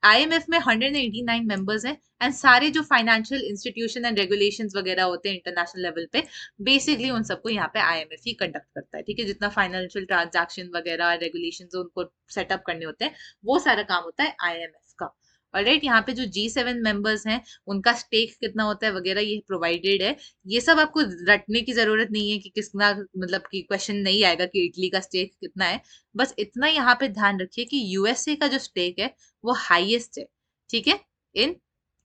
IMF में 189 मेंबर्स हैं एंड सारे जो फाइनेंशियल इंस्टीट्यूशन एंड रेगुलेशंस वगैरह होते हैं इंटरनेशनल लेवल पे, बेसिकली उन सबको यहाँ पे IMF ही कंडक्ट करता है, ठीक है। जितना फाइनेंशियल ट्रांजैक्शन वगैरह रेगुलेशंस उनको सेटअप करने होते हैं, वो सारा काम होता है IMF का। ऑलराइट, यहाँ पे जो G7 मेंबर्स हैं उनका स्टेक कितना होता है वगैरह ये प्रोवाइडेड है। ये सब आपको रटने की जरूरत नहीं है कि कितना, मतलब कि क्वेश्चन नहीं आएगा कि इटली का स्टेक कितना है। बस इतना यहाँ पे ध्यान रखिए कि यूएसए का जो स्टेक है वो हाईएस्ट है, ठीक है, इन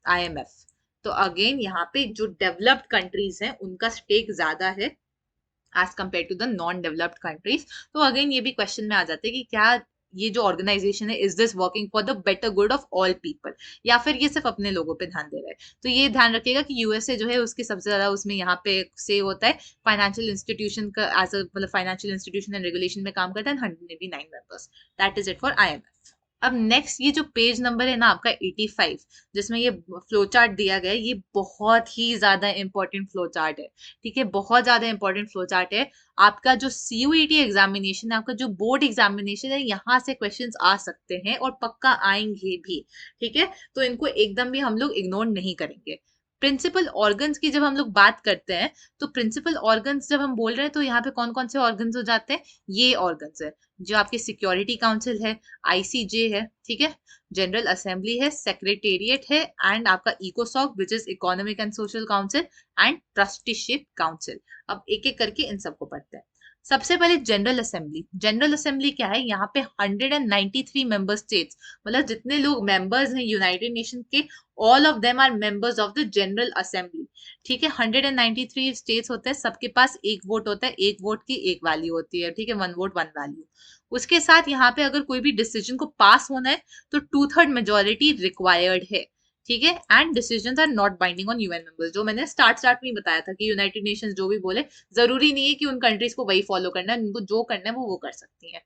IMF। तो अगेन यहाँ पे जो डेवलप्ड कंट्रीज हैं उनका स्टेक ज्यादा है as compare to the non developed countries. तो अगेन ये भी क्वेश्चन में आ जाते हैं कि क्या ये जो ऑर्गेनाइजेशन है is this working for the better good of all people, या फिर ये सिर्फ अपने लोगों पे ध्यान दे रहा है। तो ये ध्यान रखिएगा कि यूएसए जो है उसकी सबसे ज्यादा उसमें यहाँ पे से होता है फाइनेंशियल इंस्टीट्यूशन का एज अ, मतलब फाइनेंशियल इंस्टीट्यूशन एंड रेगुलेशन में काम करता है 189 members. That is it for IMF। अब नेक्स्ट ये जो पेज नंबर है ना आपका 85, जिसमें ये फ्लो चार्ट दिया गया है, ये बहुत ही ज्यादा इंपॉर्टेंट फ्लो चार्ट है, ठीक है, बहुत ज्यादा इंपॉर्टेंट फ्लो चार्ट है। आपका जो CUET एग्जामिनेशन है, आपका जो बोर्ड एग्जामिनेशन है, यहाँ से क्वेश्चंस आ सकते हैं और पक्का आएंगे भी, ठीक है। तो इनको एकदम भी हम लोग इग्नोर नहीं करेंगे। प्रिंसिपल ऑर्गन्स की जब हम लोग बात करते हैं, तो प्रिंसिपल ऑर्गन्स जब हम बोल रहे हैं तो यहाँ पे कौन कौन से ऑर्गन्स हो जाते हैं, ये ऑर्गन्स है जो आपके सिक्योरिटी काउंसिल है, ICJ है, ठीक है, जनरल असेंबली है, सेक्रेटेरिएट है, एंड आपका इकोसॉक which is economic and social council, and trusteeship council. अब एक एक करके इन सबको पढ़ते हैं। सबसे पहले जनरल असेंबली। जनरल असेंबली क्या है, यहाँ पे 193 मेंबर स्टेट्स, मतलब जितने लोग मेंबर्स हैं यूनाइटेड नेशन के, all of them are members of the general assembly, ठीक है। 193 स्टेट्स होते हैं, सबके पास एक वोट होता है, एक वोट की एक वैल्यू होती है, ठीक है, वन वोट वन वैल्यू। उसके साथ यहाँ पे अगर कोई भी डिसीजन को पास होना है तो 2/3 मेजोरिटी रिक्वायर्ड है, ठीक है। And decisions are not binding on UN members, जो मैंने स्टार्ट में ही बताया था कि यूनाइटेड नेशंस जो भी बोले जरूरी नहीं है कि उन कंट्रीज को वही फॉलो करना है, उनको जो करना है वो कर सकती हैं।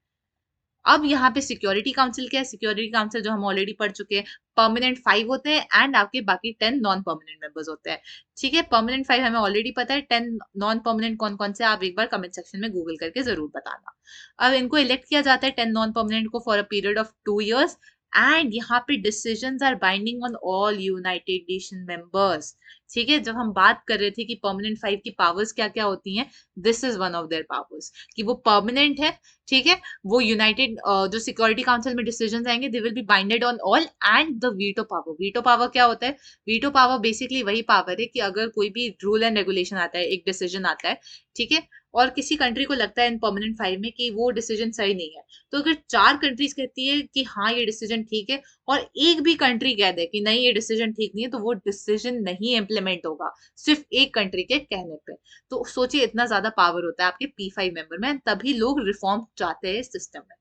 अब यहाँ पे सिक्योरिटी काउंसिल क्या है, सिक्योरिटी काउंसिल जो हम ऑलरेडी पढ़ चुके हैं, परमानेंट 5 होते हैं एंड आपके बाकी 10 नॉन परमानेंट मेंबर्स होते हैं, ठीक है। परमानेंट 5 हमें ऑलरेडी पता है, 10 नॉन परमानेंट कौन कौन से, आप एक बार कमेंट सेक्शन में गूगल करके जरूर बताना। अब इनको इलेक्ट किया जाता है 10 नॉन परमानेंट को for a period of 2 years, and यहाँ पे decisions are binding on all united nation members, ठीक है। जब हम बात कर रहे थे कि परमानेंट 5 की पावर्स क्या क्या होती हैं, this is one of their powers, कि वो परमानेंट है, ठीक है। वो यूनाइटेड जो सिक्योरिटी काउंसिल में डिसीजंस आएंगे they will be binded on all, and the veto power. Veto power क्या होता है, वीटो पावर बेसिकली वही पावर है कि अगर कोई भी रूल एंड रेगुलेशन आता है, एक डिसीजन आता है, ठीक है, और किसी कंट्री को लगता है इन परमानेंट 5 में कि वो डिसीजन सही नहीं है, तो अगर 4 कंट्रीज कहती है कि हाँ ये डिसीजन ठीक है, और एक भी कंट्री कह दे कि नहीं ये डिसीजन ठीक नहीं है, तो वो डिसीजन नहीं इम्प्लीमेंट होगा सिर्फ एक कंट्री के कहने पे। तो सोचिए इतना ज्यादा पावर होता है आपके P5 मेंबर में, तभी लोग रिफॉर्म चाहते हैं इस सिस्टम में।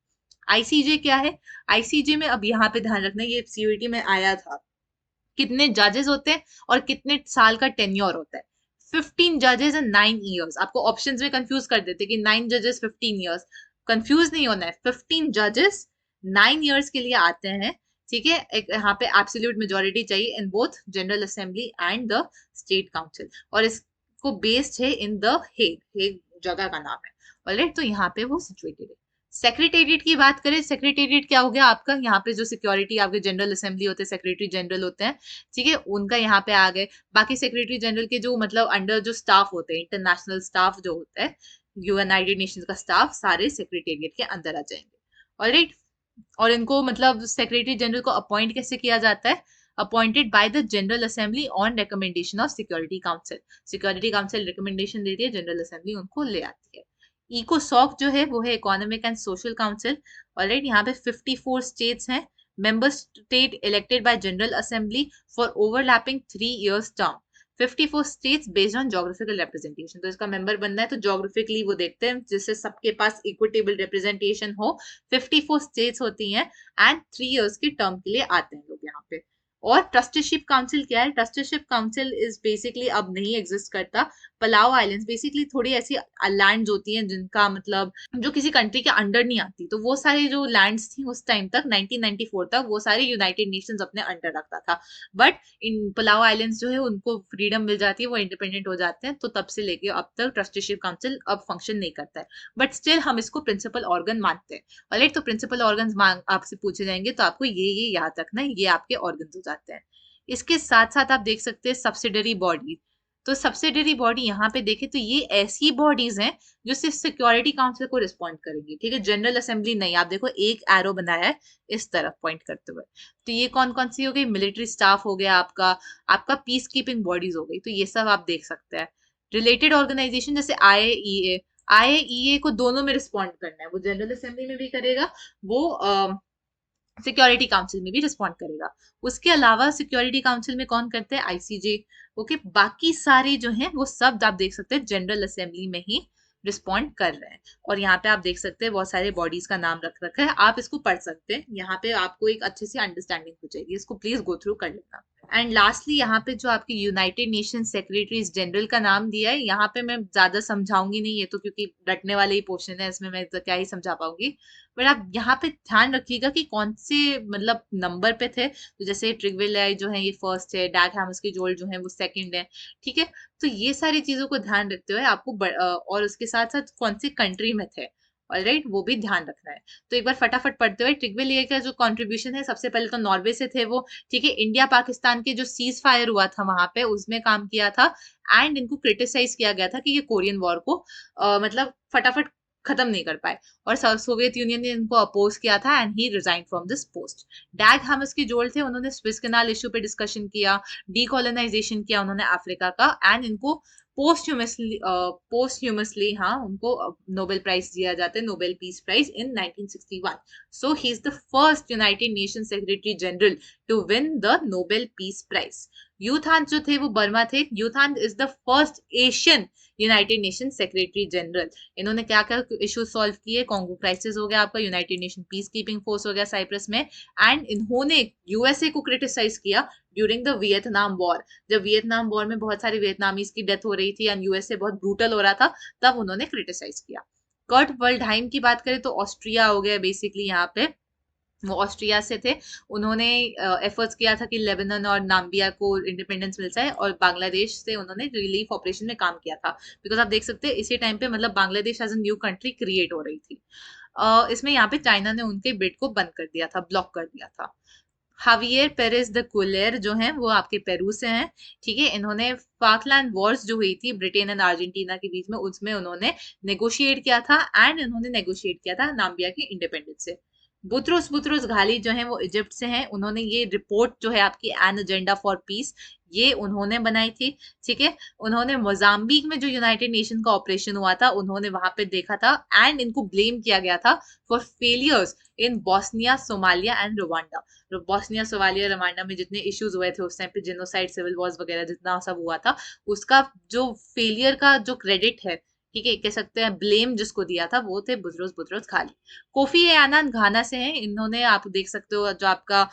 ICJ क्या है, ICJ में अब यहाँ पे ध्यान रखना, ये CUET में आया था, कितने जजेस होते हैं और कितने साल का टेन्योर होता है। 15 जजेस एंड 9 years। आपको ऑप्शंस में कंफ्यूज कर देते कि 9 जजेस 15 years, कंफ्यूज नहीं होना है, 15 जजेस 9 years के लिए आते हैं, ठीक है। एक यहाँ पे एब्सोल्यूट मेजोरिटी चाहिए in both general assembly and the state council, और इसको बेस्ड है इन द हेग जगह का नाम है, ऑलराइट। तो यहाँ पे वो सिचुएटेड है। सेक्रेटेरिएट की बात करें, सेक्रेटेरिएट क्या हो गया आपका, यहाँ पे जो सिक्योरिटी आपके जनरल असेंबली होते हैं, सेक्रेटरी जनरल होते हैं, ठीक है, उनका यहाँ पे आ गए। बाकी सेक्रेटरी जनरल के जो मतलब अंडर जो स्टाफ होते हैं, इंटरनेशनल स्टाफ जो होता है, यूनाइटेड नेशंस का स्टाफ, सारे सेक्रेटेरिएट के अंदर आ जाएंगे, ऑलराइट। और इनको मतलब सेक्रेटरी जनरल को अपॉइंट कैसे किया जाता है, appointed by the general assembly on recommendation of security council. Security council recommendation देती है, जनरल असेंबली उनको ले आती है। इकोसॉक जो है वो है economic and social council, alright. यहाँ पे 54 स्टेट्स हैं, member state elected by general assembly for overlapping 3 years term. 54 states based on geographical representation, तो इसका मेंबर बनना है तो जोग्राफिकली वो देखते हैं जिससे सबके पास इक्विटेबल रिप्रेजेंटेशन हो। 54 स्टेट्स होती हैं एंड 3 years के टर्म के लिए आते हैं लोग यहाँ पे, और ट्रस्टीशिप काउंसिल क्या है? ट्रस्टीशिप काउंसिल इज बेसिकली अब नहीं एग्जिस्ट करता। पलाव आइलैंड्स बेसिकली थोड़ी ऐसी लैंड्स होती हैं जिनका मतलब जो किसी कंट्री के अंडर नहीं आती, तो वो सारी जो लैंड्स थी उस टाइम तक 1994 तक वो सारे यूनाइटेड नेशंस अपने अंडर रखता था। बट इन पलाव आइलैंड्स जो है उनको फ्रीडम मिल जाती है, वो इंडिपेंडेंट हो जाते हैं, तो तब से लेके अब तक ट्रस्टीशिप काउंसिल अब फंक्शन नहीं करता है। बट स्टिल हम इसको प्रिंसिपल ऑर्गन मानते हैं। ऑलराइट, तो प्रिंसिपल ऑर्गन आपसे पूछे जाएंगे तो आपको ये याद रखना है, ये आपके ऑर्गन हो जाते हैं। इसके साथ साथ आप देख सकते हैं सब्सिडरी बॉडी। तो सब्सिडरी बॉडी यहाँ पे देखें तो ये ऐसी बॉडीज हैं जो सिर्फ सिक्योरिटी काउंसिल को रिस्पॉन्ड करेंगी, ठीक है, जनरल असेंबली नहीं। आप देखो एक एरो बनाया है इस तरफ पॉइंट करते हुए, तो ये कौन कौन सी हो गई? मिलिट्री स्टाफ हो गया आपका, आपका पीस कीपिंग बॉडीज हो गई, तो ये सब आप देख सकते हैं। रिलेटेड ऑर्गेनाइजेशन जैसे आईएईए, आईएईए को दोनों में रिस्पॉन्ड करना है, वो जनरल असेंबली में भी करेगा, वो सिक्योरिटी काउंसिल में भी रिस्पॉन्ड करेगा। उसके अलावा सिक्योरिटी काउंसिल में कौन करते हैं? आईसीजे। ओके, बाकी सारे जो हैं वो सब आप देख सकते हैं जनरल असेंबली में ही रिस्पॉन्ड कर रहे हैं। और यहाँ पे आप देख सकते हैं बहुत सारे बॉडीज का नाम रख रखा है, आप इसको पढ़ सकते हैं, यहाँ पे आपको एक अच्छी सी अंडरस्टैंडिंग हो जाएगी, इसको प्लीज गो थ्रू कर लेना। एंड लास्टली यहाँ पे जो आपके यूनाइटेड नेशन सेक्रेटरीज जनरल का नाम दिया है, यहाँ पे मैं ज्यादा समझाऊंगी नहीं, ये तो क्योंकि रटने वाले ही पोर्शन है, इसमें मैं तो क्या ही समझा पाऊंगी। बट आप यहाँ पे ध्यान रखिएगा कि कौन से मतलब नंबर पे थे, तो जैसे ट्रिगविलियाई जो है ये फर्स्ट है, डैग हैमर्सकीजोल्ड जो है वो सेकंड है, ठीक है। तो ये सारी चीजों को ध्यान रखते हुए आपको और उसके साथ साथ कौन सी कंट्री में थे, ऑलराइट, वो भी ध्यान रखना है। तो एक बार फटाफट पढ़ते हुए, ट्रिगविलियाई का जो कंट्रीब्यूशन है, सबसे पहले तो नॉर्वे से थे वो, ठीक है। इंडिया पाकिस्तान के जो सीज फायर हुआ था वहां पे उसमें काम किया था, एंड इनको क्रिटिसाइज किया गया था कि ये कोरियन वॉर को मतलब फटाफट खत्म नहीं कर पाए, और सोवियत यूनियन ने इनको अपोज किया था, and he resign from this post. Dag Hammarskjold थे, उन्होंने स्विस कैनाल इशू पे डिस्कशन किया, डीकोलोनाइजेशन किया उन्होंने अफ्रीका का, एंड इनको पोस्टह्यूमसली हाँ उनको नोबेल प्राइज दिया जाता है, Nobel peace prize in 1961। So he is the first United Nation secretary general to win the Nobel peace prize. U Thant जो थे वो बर्मा थे। U Thant is the first Asian United Nation secretary general. इन्होंने क्या क्या इश्यूज सॉल्व किए? Congo crisis हो गया आपका, United Nation peace keeping force हो गया साइप्रस में, एंड इन्होंने यूएसए को क्रिटिसाइज किया ड्यूरिंग द वियतनाम वॉर। जब वियतनाम वॉर में बहुत सारे वियतनामीज की डेथ हो रही थी एंड यूएसए बहुत ब्रूटल हो रहा था, तब उन्होंने क्रिटिसाइज किया। कर्ट वल्डहाइम की बात करें तो ऑस्ट्रिया हो गया बेसिकली, यहाँ पे वो ऑस्ट्रिया से थे। उन्होंने एफर्ट्स किया था कि लेबनान और नाम्बिया को इंडिपेंडेंस मिल जाए, और बांग्लादेश से उन्होंने रिलीफ ऑपरेशन में काम किया था, बिकॉज आप देख सकते हैं इसी टाइम पे मतलब Bangladesh as a new country create हो रही थी। इसमें यहाँ पे चाइना ने उनके बिड को बंद कर दिया था, ब्लॉक कर दिया था। हावियर पेरेस द कुलेर जो हैं वो आपके पेरू से हैं, ठीक है। इन्होंने फाकलैंड वॉर्स जो हुई थी ब्रिटेन एंड अर्जेंटीना के बीच में, उसमें उन्होंने नेगोशिएट किया था, एंड इन्होंने नेगोशिएट किया था नाम्बिया के इंडिपेंडेंस से। बुत्रोस बुत्रोस घाली जो है वो इजिप्ट से हैं। उन्होंने ये रिपोर्ट जो है आपकी एन एजेंडा फॉर पीस, ये उन्होंने बनाई थी, ठीक है। उन्होंने मोजाम्बिक में जो यूनाइटेड नेशन का ऑपरेशन हुआ था उन्होंने वहां पे देखा था, एंड इनको ब्लेम किया गया था for failures in Bosnia, Somalia and Rwanda. Bosnia, Somalia, Rwanda में जितने इश्यूज हुए थे उस टाइम पे, जेनोसाइड, सिविल वॉर्स वगैरह जितना सब हुआ था, उसका जो फेलियर का जो क्रेडिट है, ठीक है, कह सकते हैं ब्लेम जिसको दिया था, वो थे बुजरुस बुजरुस खाली। कोफी अनान घाना से हैं। इन्होंने आप देख सकते हो जो आपका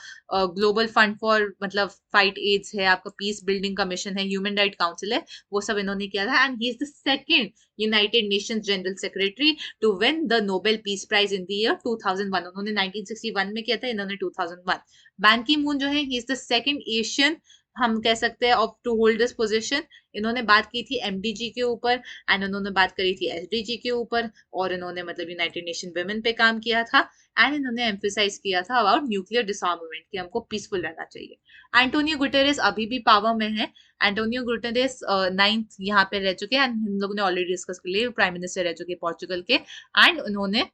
ग्लोबल फंड फॉर मतलब फाइट एड्स है, आपका पीस बिल्डिंग कमीशन है, ह्यूमन राइट काउंसिल है, वो सब इन्होंने किया था, and he is the second united nations general secretary to win the Nobel peace prize in the year 2001। उन्होंने 1961 में किया था, इन्होंने 2001। बैन की मून जो है he is the second Asian, हम कह सकते हैं, of to hold this position. इन्होंने बात की थी एमडीजी के ऊपर, एंड उन्होंने बात करी थी एसडीजी के ऊपर, और इन्होंने मतलब यूनाइटेड नेशन वुमेन पे काम किया था, एंड इन्होंने एम्फेसाइज किया था अबाउट न्यूक्लियर डिसआर्मामेंट कि हमको पीसफुल रहना चाहिए। एंटोनियो गुटेरेस अभी भी पावर में है। एंटोनियो गुटेरेस 9th यहाँ पे रह चुके हैं, हम लोग ने ऑलरेडी डिस्कस कर लिया, प्राइम मिनिस्टर रह चुके पोर्चुगल के, एंड उन्होंने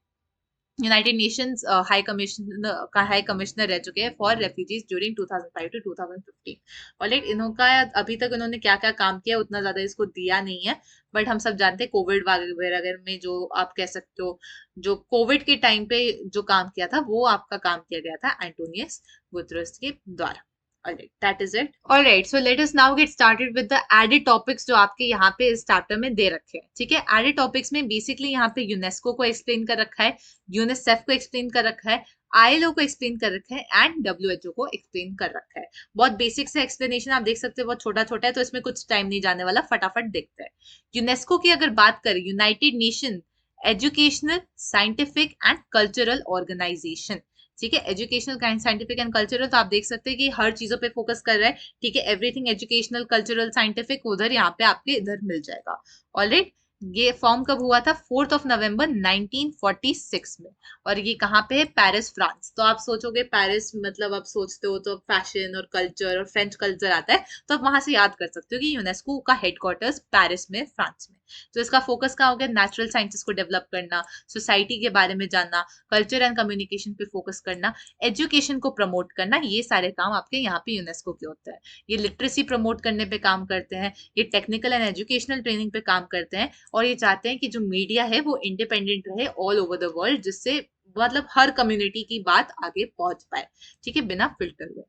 यूनाइटेड नेशंस हाई कमिश्नर रह चुके हैं for refugees during 2005 to 2015। Alright, इनका अभी तक इन्होंने क्या क्या काम किया उतना ज्यादा इसको दिया नहीं है, बट हम सब जानते हैं कोविड वगैरह में जो आप कह सकते हो, जो कोविड के टाइम पे जो काम किया था वो आपका काम किया गया था एंटोनियस गुतरस के द्वारा। Alright, that is it. Alright, so let us now get started with the added topics जो आपके यहाँ पे इस चैप्टर में दे रखे हैं. ठीक है, एडेड टॉपिक्स में बेसिकली यहाँ पे यूनेस्को को एक्सप्लेन कर रखा है, यूनिसेफ को एक्सप्लेन कर रखा है, ILO को एक्सप्लेन कर रखा है एंड WHO को एक्सप्लेन कर रखा है. बहुत बेसिक से एक्सप्लेनेशन आप देख सकते हैं, बहुत छोटा छोटा है तो इसमें कुछ टाइम नहीं जाने वाला, फटाफट देखते हैं. यूनेस्को की अगर बात करें, united nation educational, scientific and cultural organization. ठीक है, एजुकेशनल, साइंटिफिक एंड कल्चरल, तो आप देख सकते हैं कि हर चीजों पे फोकस कर रहा है. ठीक है, एवरीथिंग एजुकेशनल, कल्चरल, साइंटिफिक उधर यहाँ पे आपके इधर मिल जाएगा. ऑलराइट, ये फॉर्म कब हुआ था? 4 नवंबर 1946 में. और ये कहाँ पे है? Paris, France. तो आप सोचोगे पेरिस मतलब आप सोचते हो तो फैशन और कल्चर और फ्रेंच कल्चर आता है, तो आप वहां से याद कर सकते हो कि यूनेस्को का हेडक्वार्टर्स पेरिस में, फ्रांस में. तो इसका फोकस कहाँ हो गया? नेचुरल साइंसेस को डेवलप करना, सोसाइटी के बारे में जानना, कल्चर एंड कम्युनिकेशन पे फोकस करना, एजुकेशन को प्रमोट करना, ये सारे काम आपके यहाँ पे यूनेस्को के होते हैं. ये लिटरेसी प्रमोट करने पे काम करते हैं, ये टेक्निकल एंड एजुकेशनल ट्रेनिंग पे काम करते हैं, और ये चाहते हैं कि जो मीडिया है वो इंडिपेंडेंट रहे ऑल ओवर द वर्ल्ड, जिससे मतलब हर कम्युनिटी की बात आगे पहुंच पाए. ठीक है, बिना फिल्टर हुए.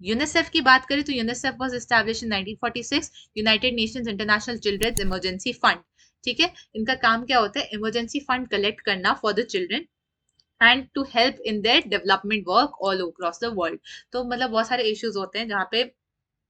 यूनिसेफ की बात करें तो UNICEF was established in 1946, united nations international children's emergency fund. ठीक है, इनका काम क्या होता है? इमरजेंसी फंड कलेक्ट करना for the children and to help in their development work all across the world. तो मतलब बहुत सारे इश्यूज होते हैं जहाँ पे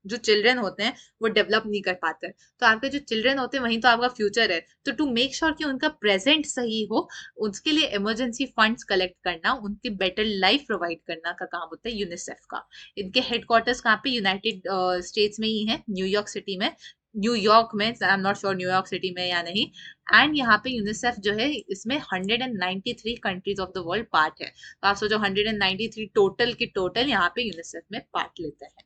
जो चिल्ड्रन होते हैं वो डेवलप नहीं कर पाते हैं, तो आपके जो चिल्ड्रन होते हैं वहीं तो आपका फ्यूचर है. तो टू मेक श्योर कि उनका प्रेजेंट सही हो, उसके लिए इमरजेंसी फंड्स कलेक्ट करना, उनकी बेटर लाइफ प्रोवाइड करना का काम होता है यूनिसेफ का. इनके हेडक्वार्टर्स कहाँ पे? यूनाइटेड स्टेट्स में ही है, न्यूयॉर्क सिटी में. न्यूयॉर्क में, आई am not sure New York city में या नहीं. एंड यहाँ पे यूनिसेफ जो है इसमें 193 countries of the world part है. तो आप सोचो 193 टोटल की टोटल यहाँ पे यूनिसेफ में पार्ट लेते हैं.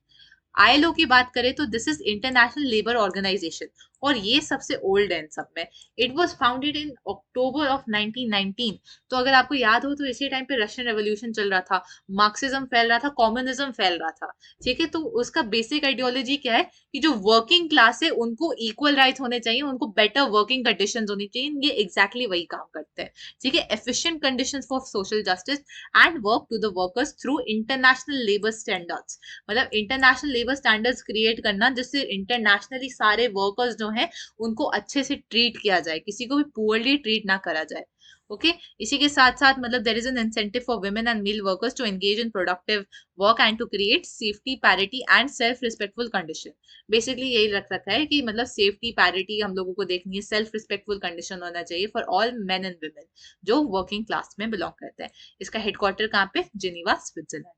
ILO की बात करें तो this is international labour organization, और ये सबसे ओल्ड है इन सब में. It was founded in October of 1919. तो अगर आपको याद हो तो इसी टाइम पे रशियन रेवोल्यूशन चल रहा था, मार्क्सिज्म फैल रहा था, कम्युनिज्म फैल रहा था. ठीक है, तो उसका बेसिक आइडियोलॉजी क्या है कि जो वर्किंग क्लास है उनको इक्वल राइट होने चाहिए, उनको बेटर वर्किंग कंडीशन होनी चाहिए. ये एग्जैक्टली वही काम करते हैं. ठीक है, efficient condition for social justice and work to the workers through international labour standards. मतलब इंटरनेशनल लेबर स्टैंडर्ड्स क्रिएट करना जिससे इंटरनेशनली सारे वर्कर्स जो हैं उनको अच्छे से ट्रीट किया जाए, किसी को भी पुअरली ट्रीट ना करा जाए. ओके, इसी के साथ साथ मतलब there is an incentive for women and male workers to engage in productive work and to create safety, parity and self respectful condition. Basically यही रख रखा है कि मतलब सेफ्टी, पैरिटी हम लोगों को देखनी है, सेल्फ रिस्पेक्टफुल कंडीशन होना चाहिए for all main and women जो वर्किंग क्लास में बिलोंग करते हैं. इसका हेडक्वार्टर कहाँ पे? Geneva, Switzerland.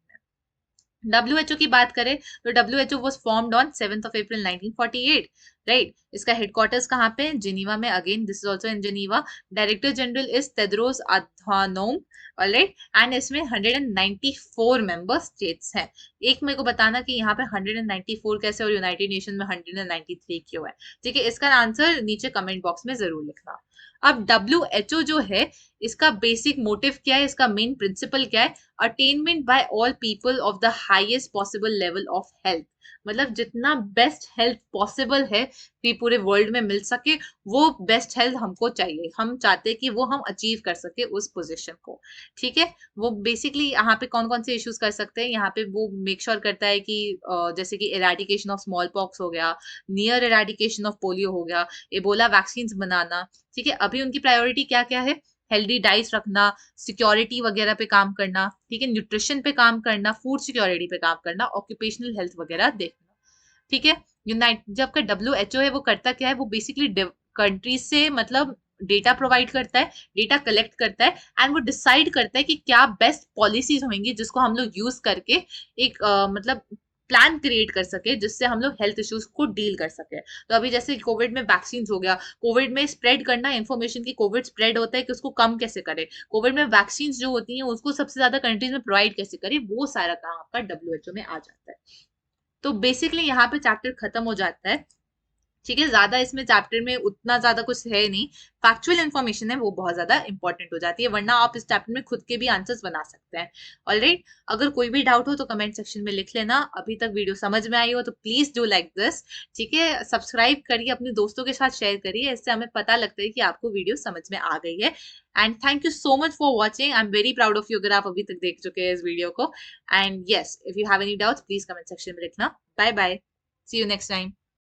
WHO की बात करें तो WHO was formed on 7th of April 1948, right. इसका हेडक्वार्टर्स कहाँ पे? जिनीवा में. Again this is also in Geneva. Director general is Tedros Adhanom. Alright, and इसमें 194 मेंबर स्टेट्स हैं. एक मेरे को बताना कि यहाँ पे 194 कैसे और यूनाइटेड नेशन में 193 क्यों है. ठीक है, इसका आंसर नीचे कमेंट बॉक्स में जरूर लिखना. अब WHO जो है इसका बेसिक मोटिव क्या है, इसका मेन प्रिंसिपल क्या है? Attainment by all people of the highest possible level of health. मतलब जितना बेस्ट हेल्थ पॉसिबल है कि पूरे वर्ल्ड में मिल सके, वो बेस्ट हेल्थ हमको चाहिए. हम चाहते हैं कि वो हम अचीव कर सके उस पोजीशन को. ठीक है, वो बेसिकली यहाँ पे कौन कौन से इश्यूज कर सकते हैं, यहाँ पे वो मेक श्योर करता है कि जैसे कि इरेडिकेशन ऑफ स्मॉल पॉक्स हो गया, नियर इरेडिकेशन ऑफ पोलियो हो गया, एबोला वैक्सीन बनाना. ठीक है, अभी उनकी प्रायोरिटी क्या क्या है? हेल्दी डाइट रखना, सिक्योरिटी वगैरह पे काम करना. ठीक है, न्यूट्रिशन पे काम करना, फूड सिक्योरिटी पे काम करना, ऑक्यूपेशनल हेल्थ वगैरह देखना. ठीक है, जब का WHO है वो करता क्या है? वो बेसिकली कंट्रीज से मतलब डेटा प्रोवाइड करता है, डेटा कलेक्ट करता है एंड वो डिसाइड करता है कि क्या बेस्ट पॉलिसीज होंगी जिसको हम लोग यूज करके एक मतलब प्लान क्रिएट कर सके जिससे हम लोग हेल्थ इश्यूज को डील कर सके. तो अभी जैसे कोविड में वैक्सीन हो गया, कोविड में स्प्रेड करना इन्फॉर्मेशन की कोविड स्प्रेड होता है कि उसको कम कैसे करे, कोविड में वैक्सीन जो होती हैं उसको सबसे ज्यादा कंट्रीज में प्रोवाइड कैसे करे, वो सारा काम आपका WHO में आ जाता है. तो बेसिकली यहाँ पे चैप्टर खत्म हो जाता है. ठीक है, ज्यादा इसमें चैप्टर में उतना ज्यादा कुछ है नहीं, फैक्चुअल इन्फॉर्मेशन है वो बहुत ज्यादा इंपॉर्टेंट हो जाती है, वरना आप इस चैप्टर में खुद के भी आंसर्स बना सकते हैं। ऑलराइट, अगर कोई भी डाउट हो तो कमेंट सेक्शन में लिख लेना। अभी तक वीडियो समझ में आई हो तो प्लीज डू लाइक दिस, ठीक है, सब्सक्राइब करिए, अपने दोस्तों के साथ शेयर करिए, इससे हमें पता लगता है कि आपको वीडियो समझ में आ गई है। And thank you so much for watching, I am very proud of you अगर आप अभी तक देख चुके हैं इस वीडियो को। And yes, if you have any doubts please comment section में लिखना। Bye bye, see you next time.